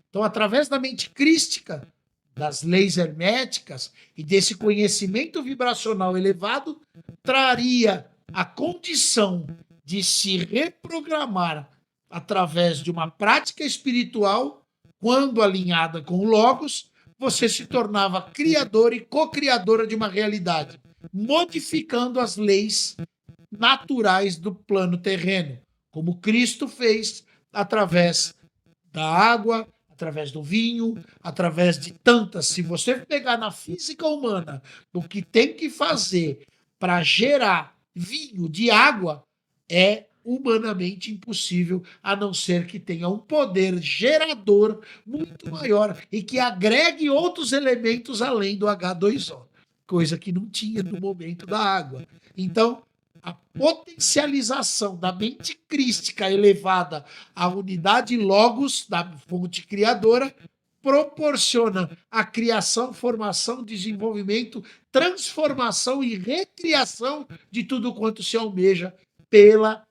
S1: Então, através da mente crística, das leis herméticas e desse conhecimento vibracional elevado, traria a condição de se reprogramar através de uma prática espiritual, quando alinhada com o Logos, você se tornava criadora e co-criadora de uma realidade, modificando as leis naturais do plano terreno, como Cristo fez através da água, através do vinho, através de tantas. Se você pegar na física humana o que tem que fazer para gerar vinho de água, é humanamente impossível, a não ser que tenha um poder gerador muito maior e que agregue outros elementos além do H2O, coisa que não tinha no momento da água. Então, a potencialização da mente crística elevada à unidade logos da fonte criadora proporciona a criação, formação, desenvolvimento, transformação e recriação de tudo quanto se almeja pela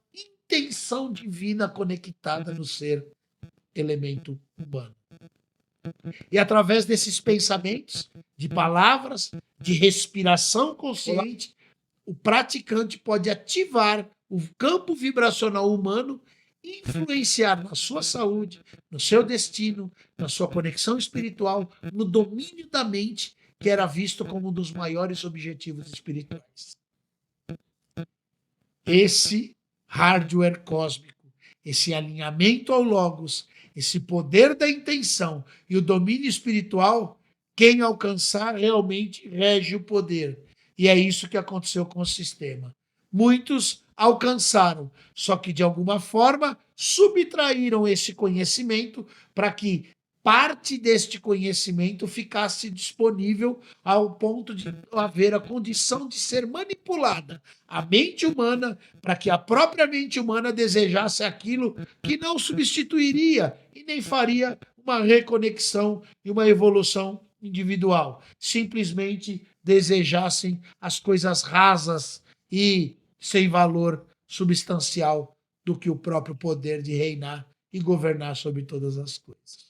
S1: intenção divina conectada no ser elemento humano. E através desses pensamentos, de palavras, de respiração consciente, o praticante pode ativar o campo vibracional humano e influenciar na sua saúde, no seu destino, na sua conexão espiritual, no domínio da mente, que era visto como um dos maiores objetivos espirituais. Esse hardware cósmico, esse alinhamento ao Logos, esse poder da intenção e o domínio espiritual, quem alcançar realmente rege o poder. E é isso que aconteceu com o sistema. Muitos alcançaram, só que de alguma forma subtraíram esse conhecimento para que parte deste conhecimento ficasse disponível ao ponto de haver a condição de ser manipulada a mente humana para que a própria mente humana desejasse aquilo que não substituiria e nem faria uma reconexão e uma evolução individual. Simplesmente desejassem as coisas rasas e sem valor substancial do que o próprio poder de reinar e governar sobre todas as coisas.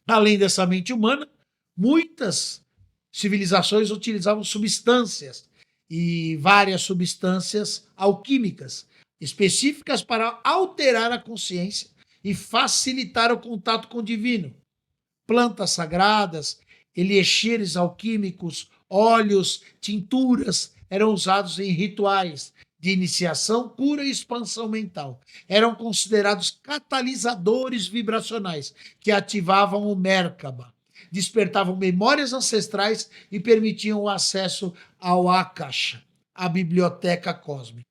S1: Além dessa mente humana, muitas civilizações utilizavam substâncias e várias substâncias alquímicas específicas para alterar a consciência e facilitar o contato com o divino. Plantas sagradas, elixires alquímicos, óleos, tinturas eram usados em rituais de iniciação, cura e expansão mental. Eram considerados catalisadores vibracionais que ativavam o Merkaba. despertavam memórias ancestrais e permitiam o acesso ao Akasha, a biblioteca cósmica.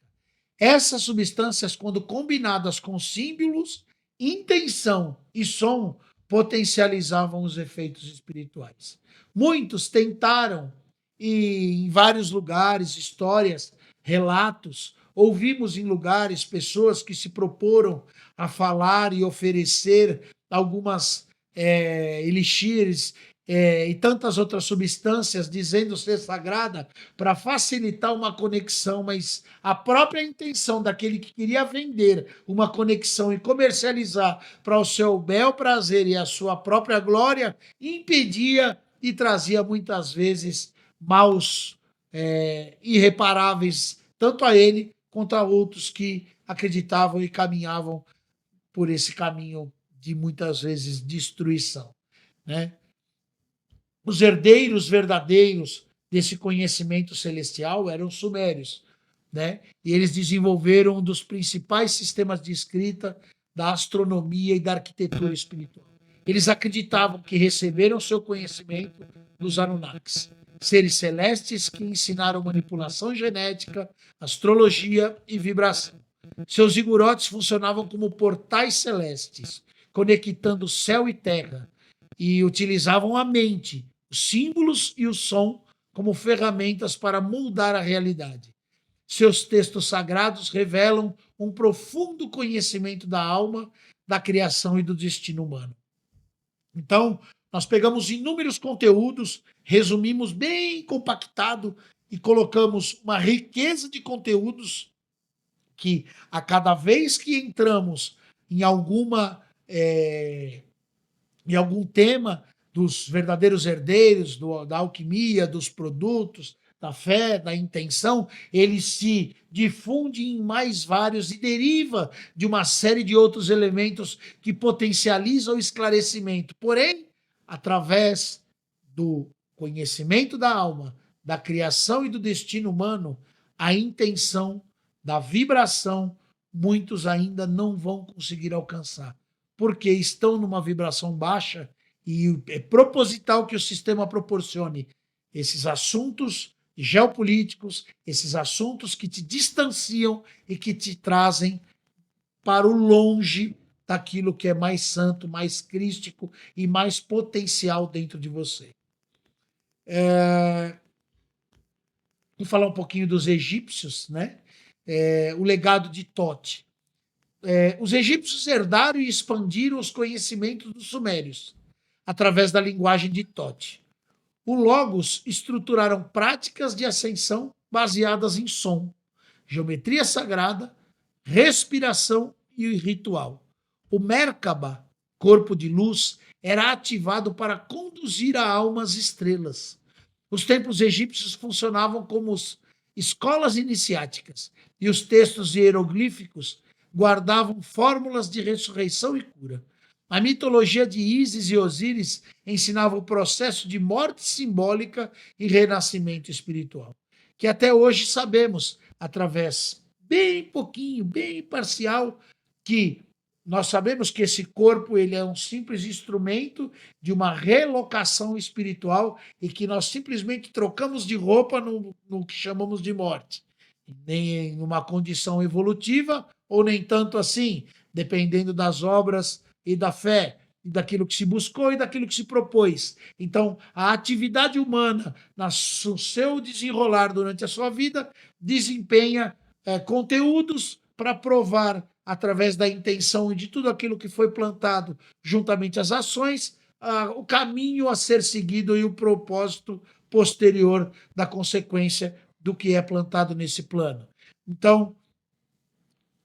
S1: Essas substâncias, quando combinadas com símbolos, intenção e som, potencializavam os efeitos espirituais. Muitos tentaram, e em vários lugares, histórias, relatos, ouvimos em lugares pessoas que se proporam a falar e oferecer algumas elixires e tantas outras substâncias, dizendo ser sagrada, para facilitar uma conexão, mas a própria intenção daquele que queria vender uma conexão e comercializar para o seu bel prazer e a sua própria glória, impedia e trazia muitas vezes maus irreparáveis, tanto a ele quanto a outros que acreditavam e caminhavam por esse caminho de muitas vezes destruição, né? Os herdeiros verdadeiros desse conhecimento celestial eram os sumérios, né? E eles desenvolveram um dos principais sistemas de escrita da astronomia e da arquitetura espiritual. Eles acreditavam que receberam seu conhecimento dos Anunnakis, seres celestes que ensinaram manipulação genética, astrologia e vibração. Seus zigurotes funcionavam como portais celestes, conectando céu e terra, e utilizavam a mente, os símbolos e o som como ferramentas para moldar a realidade. Seus textos sagrados revelam um profundo conhecimento da alma, da criação e do destino humano. Então, nós pegamos inúmeros conteúdos, resumimos bem compactado e colocamos uma riqueza de conteúdos que, a cada vez que entramos em algum tema dos verdadeiros herdeiros, da alquimia, dos produtos, da fé, da intenção, ele se difunde em mais vários e deriva de uma série de outros elementos que potencializam o esclarecimento. Porém, através do conhecimento da alma, da criação e do destino humano, a intenção da vibração, muitos ainda não vão conseguir alcançar, porque estão numa vibração baixa e é proposital que o sistema proporcione esses assuntos geopolíticos, esses assuntos que te distanciam e que te trazem para o longe daquilo que é mais santo, mais crístico e mais potencial dentro de você. Vou falar um pouquinho dos egípcios, né? O legado de Tote. Os egípcios herdaram e expandiram os conhecimentos dos sumérios através da linguagem de Tote. O Logos estruturaram práticas de ascensão baseadas em som, geometria sagrada, respiração e ritual. O Merkaba, corpo de luz, era ativado para conduzir a alma às estrelas. Os templos egípcios funcionavam como escolas iniciáticas e os textos hieroglíficos guardavam fórmulas de ressurreição e cura. A mitologia de Ísis e Osíris ensinava o processo de morte simbólica e renascimento espiritual, que até hoje sabemos, através bem pouquinho, bem parcial, que nós sabemos que esse corpo ele é um simples instrumento de uma relocação espiritual e que nós simplesmente trocamos de roupa no que chamamos de morte. Nem em uma condição evolutiva, ou nem tanto assim, dependendo das obras e da fé, e daquilo que se buscou e daquilo que se propôs. Então, a atividade humana, no seu desenrolar durante a sua vida, desempenha conteúdos para provar, através da intenção e de tudo aquilo que foi plantado juntamente às ações, o caminho a ser seguido e o propósito posterior da consequência do que é plantado nesse plano. Então,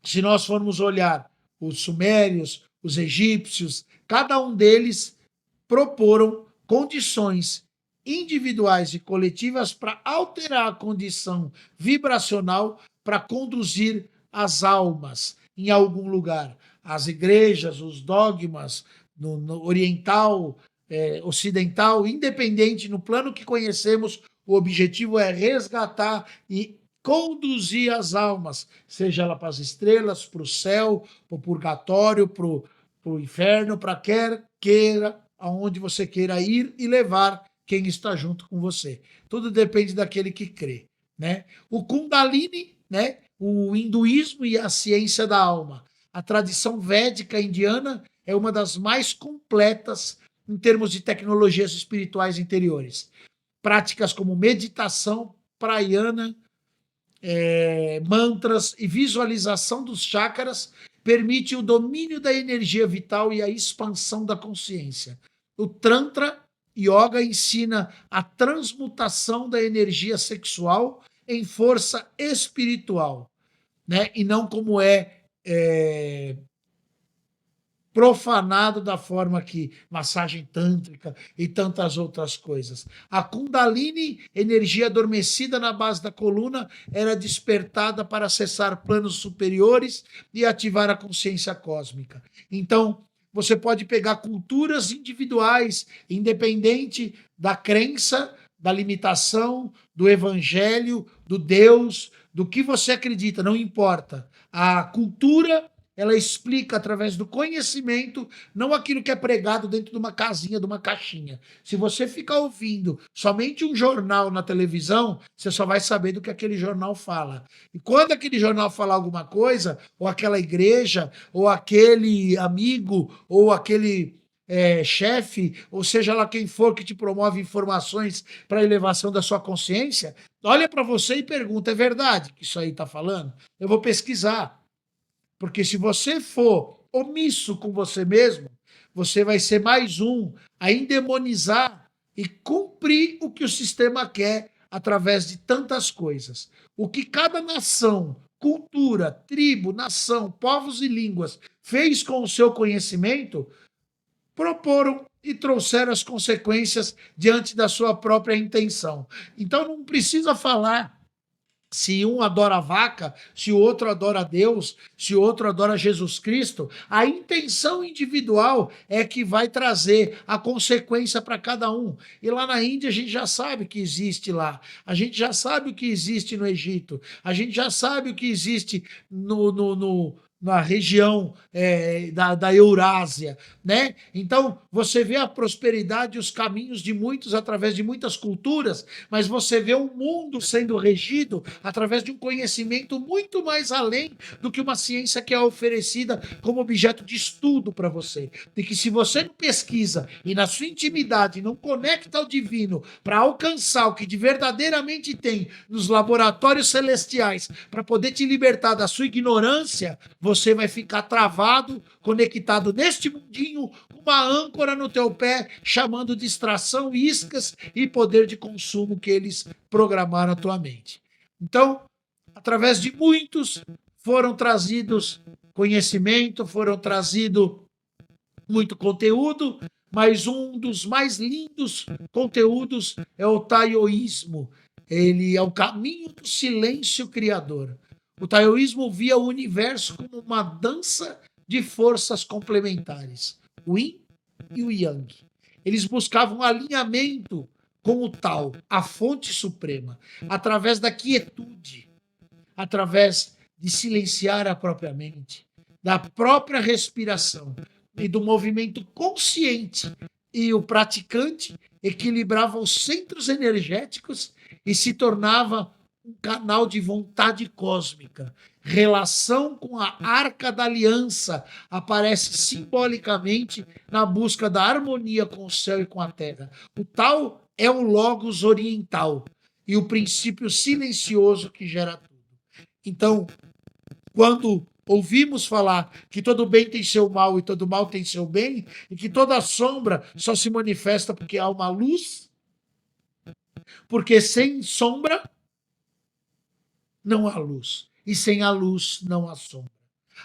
S1: se nós formos olhar os sumérios, os egípcios, cada um deles proporam condições individuais e coletivas para alterar a condição vibracional para conduzir as almas em algum lugar. As igrejas, os dogmas, no oriental, ocidental, independente, no plano que conhecemos, o objetivo é resgatar e conduzir as almas, seja ela para as estrelas, para o céu, para o purgatório, para o inferno, para quer queira aonde você queira ir e levar quem está junto com você. Tudo depende daquele que crê, né? O Kundalini, né? O hinduísmo e a ciência da alma. A tradição védica indiana é uma das mais completas em termos de tecnologias espirituais interiores. Práticas como meditação, pranayama, mantras e visualização dos chakras permite o domínio da energia vital e a expansão da consciência. O Tantra Yoga ensina a transmutação da energia sexual em força espiritual, né? E não como é profanado da forma que massagem tântrica e tantas outras coisas. A Kundalini, energia adormecida na base da coluna, era despertada para acessar planos superiores e ativar a consciência cósmica. Então, você pode pegar culturas individuais, independente da crença, da limitação, do evangelho, do Deus, do que você acredita, não importa. A cultura, ela explica através do conhecimento, não aquilo que é pregado dentro de uma casinha, de uma caixinha. Se você ficar ouvindo somente um jornal na televisão, você só vai saber do que aquele jornal fala. E quando aquele jornal falar alguma coisa, ou aquela igreja, ou aquele amigo, ou aquele chefe, ou seja lá quem for que te promove informações para a elevação da sua consciência, olha para você e pergunta, é verdade que isso aí está falando? Eu vou pesquisar. Porque se você for omisso com você mesmo, você vai ser mais um a endemonizar e cumprir o que o sistema quer através de tantas coisas. O que cada nação, cultura, tribo, nação, povos e línguas fez com o seu conhecimento, proporam e trouxeram as consequências diante da sua própria intenção. Então não precisa falar se um adora a vaca, se o outro adora Deus, se o outro adora Jesus Cristo, a intenção individual é que vai trazer a consequência para cada um. E lá na Índia a gente já sabe o que existe lá, a gente já sabe o que existe no Egito, a gente já sabe o que existe na região da Eurásia, né? Então, você vê a prosperidade e os caminhos de muitos através de muitas culturas, mas você vê o mundo sendo regido através de um conhecimento muito mais além do que uma ciência que é oferecida como objeto de estudo para você. De que se você não pesquisa e na sua intimidade não conecta ao divino para alcançar o que de verdadeiramente tem nos laboratórios celestiais para poder te libertar da sua ignorância, você vai ficar travado, conectado neste mundinho, uma âncora no teu pé, chamando distração, iscas e poder de consumo que eles programaram a tua mente. Então, através de muitos, foram trazidos conhecimento, foram trazido muito conteúdo, mas um dos mais lindos conteúdos é o taoísmo. Ele é o caminho do silêncio criador. O taoísmo via o universo como uma dança de forças complementares, o yin e o yang. Eles buscavam alinhamento com o Tao, a fonte suprema, através da quietude, através de silenciar a própria mente, da própria respiração e do movimento consciente. E o praticante equilibrava os centros energéticos e se tornava um canal de vontade cósmica. Relação com a Arca da Aliança aparece simbolicamente na busca da harmonia com o céu e com a terra. O Tao é o Logos oriental e o princípio silencioso que gera tudo. Então, quando ouvimos falar que todo bem tem seu mal e todo mal tem seu bem, e que toda sombra só se manifesta porque há uma luz, porque sem sombra não há luz, e sem a luz não há sombra.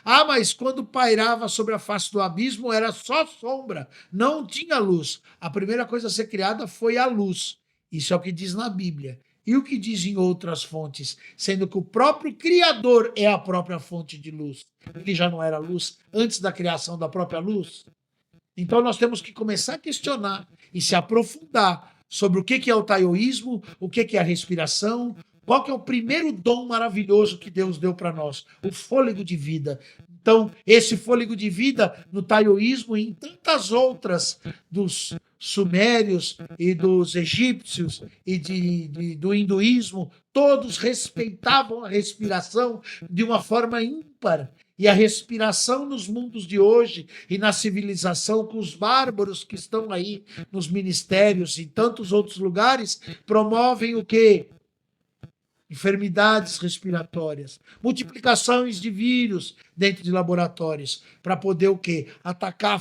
S1: Ah, mas quando pairava sobre a face do abismo era só sombra, não tinha luz. A primeira coisa a ser criada foi a luz. Isso é o que diz na Bíblia. E o que diz em outras fontes, sendo que o próprio Criador é a própria fonte de luz. Ele já não era luz antes da criação da própria luz? Então nós temos que começar a questionar e se aprofundar sobre o que é o taoísmo, o que é a respiração, qual que é o primeiro dom maravilhoso que Deus deu para nós? O fôlego de vida. Então, esse fôlego de vida no taoísmo e em tantas outras dos sumérios e dos egípcios e do hinduísmo, todos respeitavam a respiração de uma forma ímpar. E a respiração nos mundos de hoje e na civilização com os bárbaros que estão aí nos ministérios e tantos outros lugares, promovem o quê? Enfermidades respiratórias, multiplicações de vírus dentro de laboratórios, para poder o quê? Atacar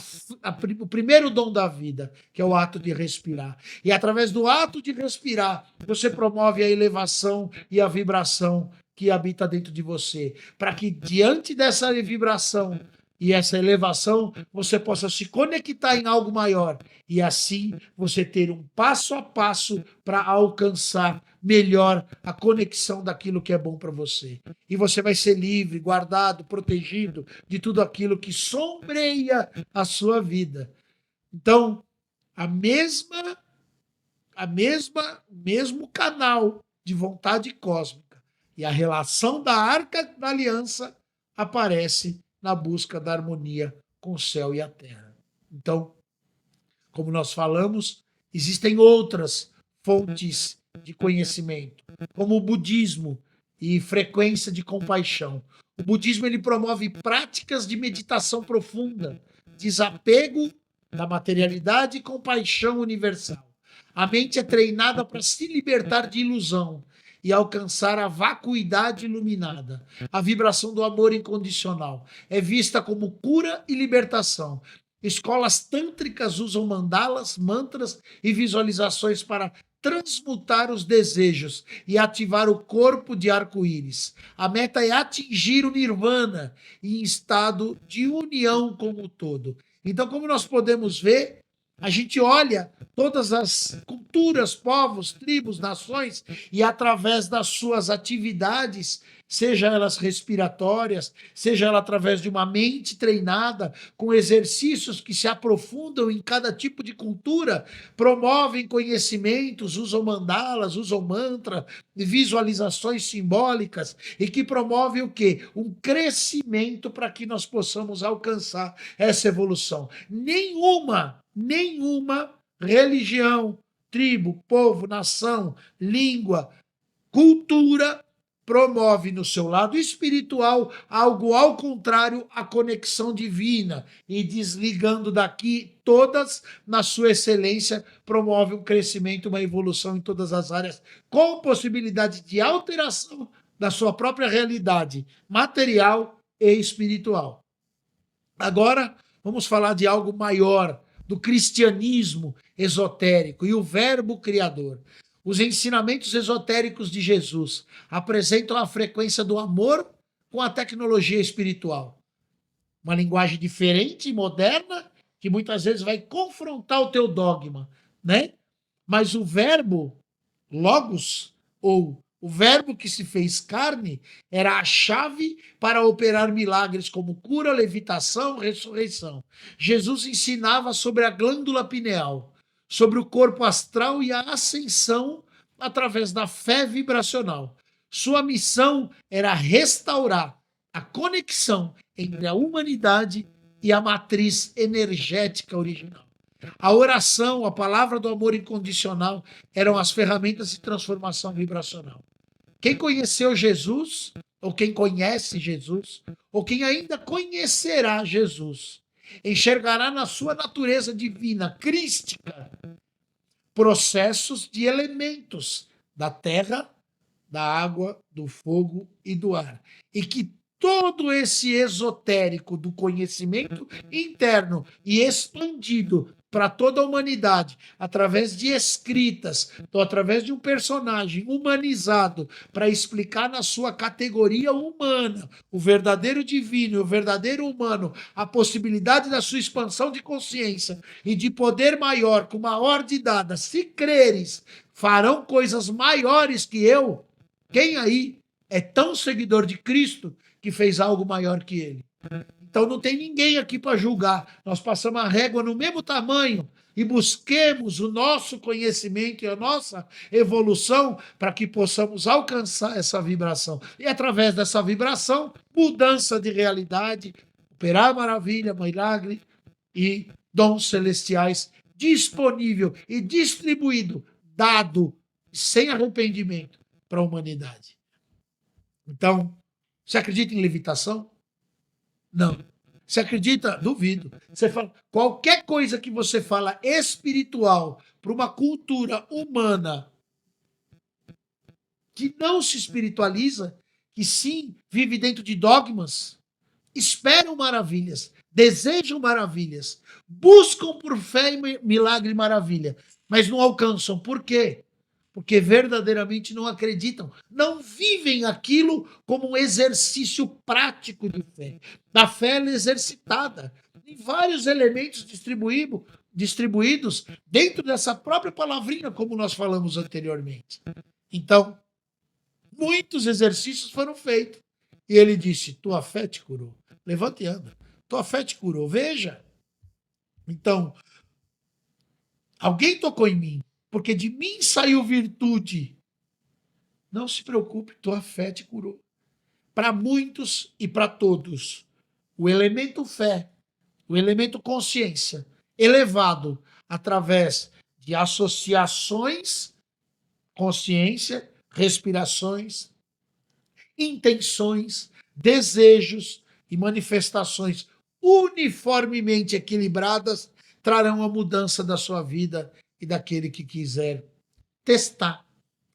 S1: o primeiro dom da vida, que é o ato de respirar. E através do ato de respirar, você promove a elevação e a vibração que habita dentro de você, para que diante dessa vibração e essa elevação, você possa se conectar em algo maior e assim você ter um passo a passo para alcançar melhor a conexão daquilo que é bom para você. E você vai ser livre, guardado, protegido de tudo aquilo que sombreia a sua vida. Então, o mesmo canal de vontade cósmica e a relação da Arca da Aliança aparece na busca da harmonia com o céu e a terra. Então, como nós falamos, existem outras fontes de conhecimento, como o budismo e frequência de compaixão. O budismo ele promove práticas de meditação profunda, desapego da materialidade e compaixão universal. A mente é treinada para se libertar de ilusão e alcançar a vacuidade iluminada. A vibração do amor incondicional é vista como cura e libertação. Escolas tântricas usam mandalas, mantras e visualizações para transmutar os desejos e ativar o corpo de arco-íris. A meta é atingir o nirvana em estado de união com o todo. Então, como nós podemos ver, a gente olha todas as culturas, povos, tribos, nações e através das suas atividades, seja elas respiratórias, seja ela através de uma mente treinada, com exercícios que se aprofundam em cada tipo de cultura, promovem conhecimentos, usam mandalas, usam mantra, visualizações simbólicas e que promovem o quê? Um crescimento para que nós possamos alcançar essa evolução. Nenhuma religião, tribo, povo, nação, língua, cultura promove no seu lado espiritual algo ao contrário à conexão divina e desligando daqui todas na sua excelência promove um crescimento, uma evolução em todas as áreas com possibilidade de alteração da sua própria realidade material e espiritual. Agora vamos falar de algo maior, do cristianismo esotérico e o verbo criador. Os ensinamentos esotéricos de Jesus apresentam a frequência do amor com a tecnologia espiritual. Uma linguagem diferente e moderna que muitas vezes vai confrontar o teu dogma, né? Mas o verbo logos, ou o verbo que se fez carne, era a chave para operar milagres como cura, levitação, ressurreição. Jesus ensinava sobre a glândula pineal, sobre o corpo astral e a ascensão através da fé vibracional. Sua missão era restaurar a conexão entre a humanidade e a matriz energética original. A oração, a palavra do amor incondicional eram as ferramentas de transformação vibracional. Quem conheceu Jesus, ou quem conhece Jesus, ou quem ainda conhecerá Jesus, enxergará na sua natureza divina, crística, processos de elementos da terra, da água, do fogo e do ar. E que todo esse esotérico do conhecimento interno e expandido para toda a humanidade, através de escritas, ou através de um personagem humanizado, para explicar na sua categoria humana, o verdadeiro divino e o verdadeiro humano, a possibilidade da sua expansão de consciência e de poder maior, com uma ordem dada, se creres, farão coisas maiores que eu. Quem aí é tão seguidor de Cristo que fez algo maior que ele? Então não tem ninguém aqui para julgar. Nós passamos a régua no mesmo tamanho e busquemos o nosso conhecimento e a nossa evolução para que possamos alcançar essa vibração. E através dessa vibração, mudança de realidade, operar maravilha, milagre e dons celestiais disponível e distribuído, dado sem arrependimento para a humanidade. Então, você acredita em levitação? Não. Você acredita? Duvido. Você fala, qualquer coisa que você fala espiritual para uma cultura humana que não se espiritualiza, que sim vive dentro de dogmas, esperam maravilhas, desejam maravilhas, buscam por fé e milagre e maravilha, mas não alcançam. Por quê? Porque verdadeiramente não acreditam, não vivem aquilo como um exercício prático de fé. A fé é exercitada em vários elementos distribuídos dentro dessa própria palavrinha, como nós falamos anteriormente. Então, muitos exercícios foram feitos. E ele disse, tua fé te curou. Levanta e anda. Tua fé te curou. Veja. Então, alguém tocou em mim, porque de mim saiu virtude. Não se preocupe, tua fé te curou. Para muitos e para todos, o elemento fé, o elemento consciência, elevado através de associações, consciência, respirações, intenções, desejos e manifestações uniformemente equilibradas trarão a mudança da sua vida e daquele que quiser testar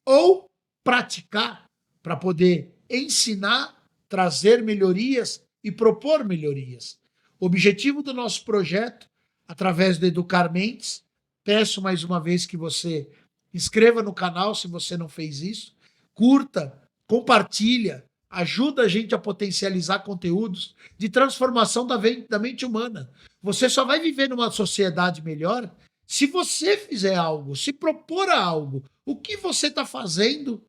S1: ou praticar para poder ensinar, trazer melhorias e propor melhorias. O objetivo do nosso projeto, através do Educar Mentes, peço mais uma vez que você inscreva no canal se você não fez isso, curta, compartilha, ajuda a gente a potencializar conteúdos de transformação da mente humana. Você só vai viver numa sociedade melhor se você fizer algo, se propor algo. O que você está fazendo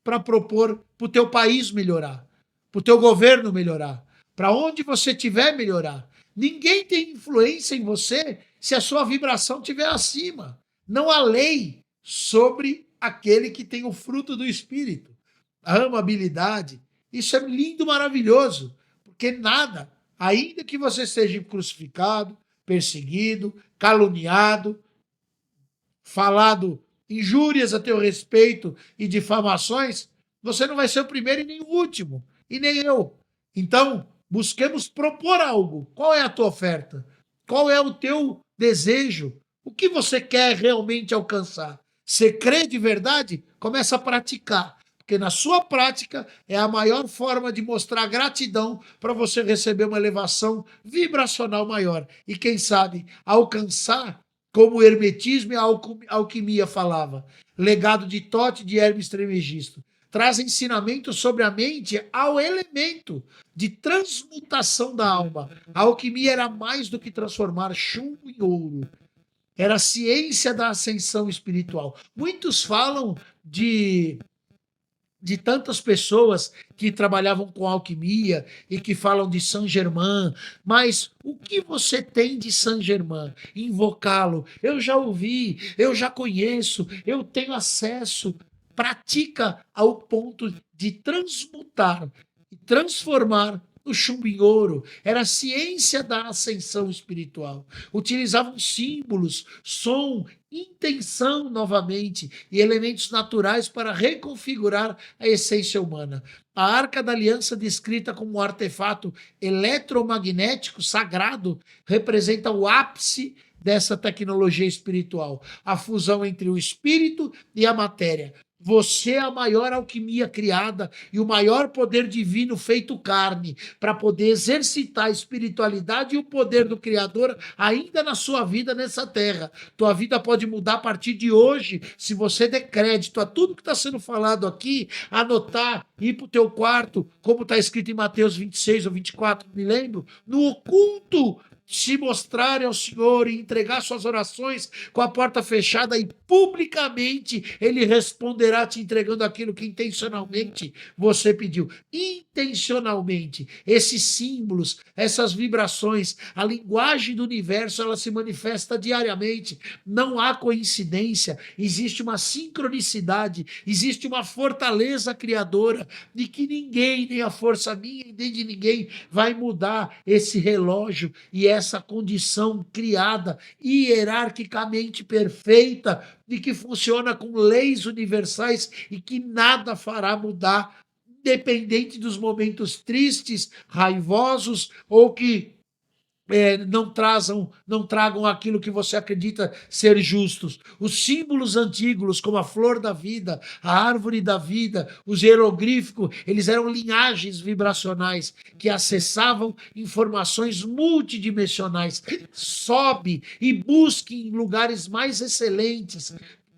S1: para propor para o teu país melhorar, para o teu governo melhorar, para onde você estiver melhorar? Ninguém tem influência em você se a sua vibração estiver acima. Não há lei sobre aquele que tem o fruto do Espírito. A amabilidade, isso é lindo, maravilhoso, porque nada, ainda que você seja crucificado, perseguido, caluniado, falado injúrias a teu respeito e difamações, você não vai ser o primeiro e nem o último, e nem eu. Então, busquemos propor algo. Qual é a tua oferta? Qual é o teu desejo? O que você quer realmente alcançar? Você crê de verdade? Começa a praticar. Porque na sua prática é a maior forma de mostrar gratidão para você receber uma elevação vibracional maior. E quem sabe alcançar, como o hermetismo e a alquimia falava, legado de Tote e de Hermes Trismegisto, traz ensinamentos sobre a mente ao elemento de transmutação da alma. A alquimia era mais do que transformar chumbo em ouro. Era a ciência da ascensão espiritual. Muitos falam de tantas pessoas que trabalhavam com alquimia e que falam de Saint-Germain, mas o que você tem de Saint-Germain? Invocá-lo. Eu já ouvi, eu já conheço, eu tenho acesso. Pratica ao ponto de transmutar e transformar o chumbo em ouro. Era a ciência da ascensão espiritual. Utilizavam símbolos, som, intenção novamente e elementos naturais para reconfigurar a essência humana. A Arca da Aliança, descrita como um artefato eletromagnético sagrado, representa o ápice dessa tecnologia espiritual, a fusão entre o espírito e a matéria. Você é a maior alquimia criada e o maior poder divino feito carne para poder exercitar a espiritualidade e o poder do Criador ainda na sua vida nessa terra. Tua vida pode mudar a partir de hoje, se você der crédito a tudo que está sendo falado aqui, anotar, ir para o teu quarto, como está escrito em Mateus 26 ou 24, me lembro, no oculto se mostrar ao Senhor e entregar suas orações com a porta fechada e publicamente ele responderá te entregando aquilo que intencionalmente você pediu. Intencionalmente. Esses símbolos, essas vibrações, a linguagem do universo, ela se manifesta diariamente. Não há coincidência, existe uma sincronicidade, existe uma fortaleza criadora de que ninguém, nem a força minha, nem de ninguém, vai mudar esse relógio e essa condição criada hierarquicamente perfeita, de que funciona com leis universais e que nada fará mudar, independente dos momentos tristes, raivosos ou que não tragam aquilo que você acredita ser justos. Os símbolos antigos, como a flor da vida, a árvore da vida, os hieroglíficos, eles eram linhagens vibracionais que acessavam informações multidimensionais. Sobe e busque em lugares mais excelentes.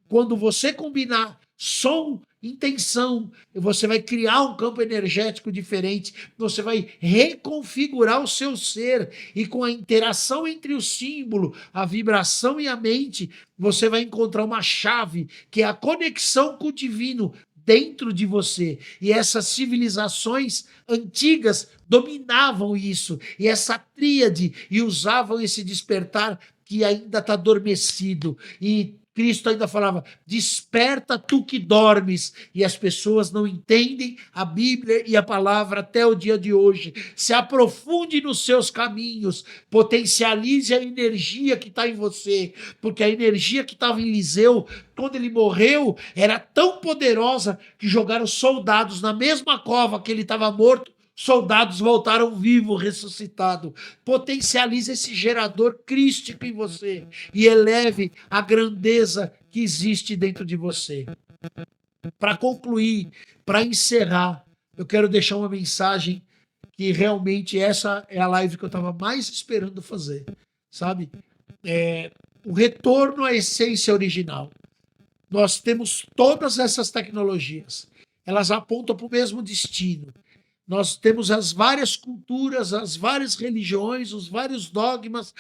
S1: Quando você combinar som, intenção, você vai criar um campo energético diferente, você vai reconfigurar o seu ser, e com a interação entre o símbolo, a vibração e a mente, você vai encontrar uma chave, que é a conexão com o divino dentro de você. E essas civilizações antigas dominavam isso, e essa tríade, e usavam esse despertar que ainda está adormecido. E Cristo ainda falava, desperta tu que dormes, e as pessoas não entendem a Bíblia e a palavra até o dia de hoje. Se aprofunde nos seus caminhos, potencialize a energia que está em você, porque a energia que estava em Eliseu, quando ele morreu, era tão poderosa que jogaram soldados na mesma cova que ele estava morto, soldados voltaram vivos, ressuscitados. Potencialize esse gerador crístico em você e eleve a grandeza que existe dentro de você. Para concluir, para encerrar, eu quero deixar uma mensagem que realmente essa é a live que eu estava mais esperando fazer, sabe? O retorno à essência original. Nós temos todas essas tecnologias, elas apontam para o mesmo destino. Nós temos as várias culturas, as várias religiões, os vários dogmas.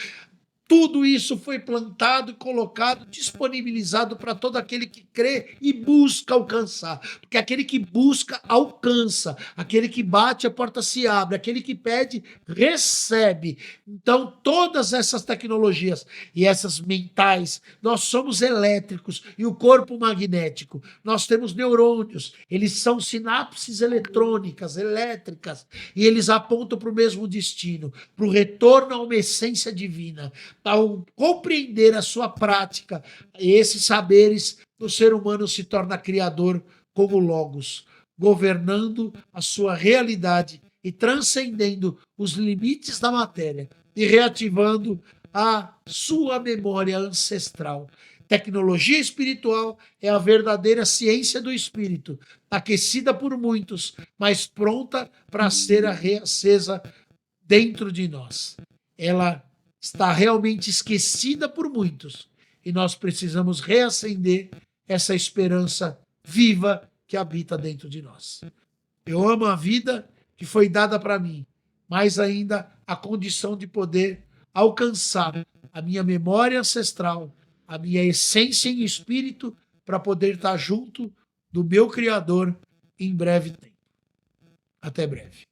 S1: Tudo isso foi plantado, colocado, disponibilizado para todo aquele que crê e busca alcançar. Porque aquele que busca, alcança. Aquele que bate, a porta se abre. Aquele que pede, recebe. Então, todas essas tecnologias e essas mentais, nós somos elétricos e o corpo magnético. Nós temos neurônios, eles são sinapses eletrônicas, elétricas, e eles apontam para o mesmo destino, para o retorno a uma essência divina. Ao compreender a sua prática, esses saberes, o ser humano se torna criador como Logos, governando a sua realidade e transcendendo os limites da matéria e reativando a sua memória ancestral. Tecnologia espiritual é a verdadeira ciência do espírito, aquecida por muitos, mas pronta para ser reacesa dentro de nós. Ela está realmente esquecida por muitos e nós precisamos reacender essa esperança viva que habita dentro de nós. Eu amo a vida que foi dada para mim, mais ainda a condição de poder alcançar a minha memória ancestral, a minha essência em espírito, para poder estar junto do meu Criador em breve tempo. Até breve.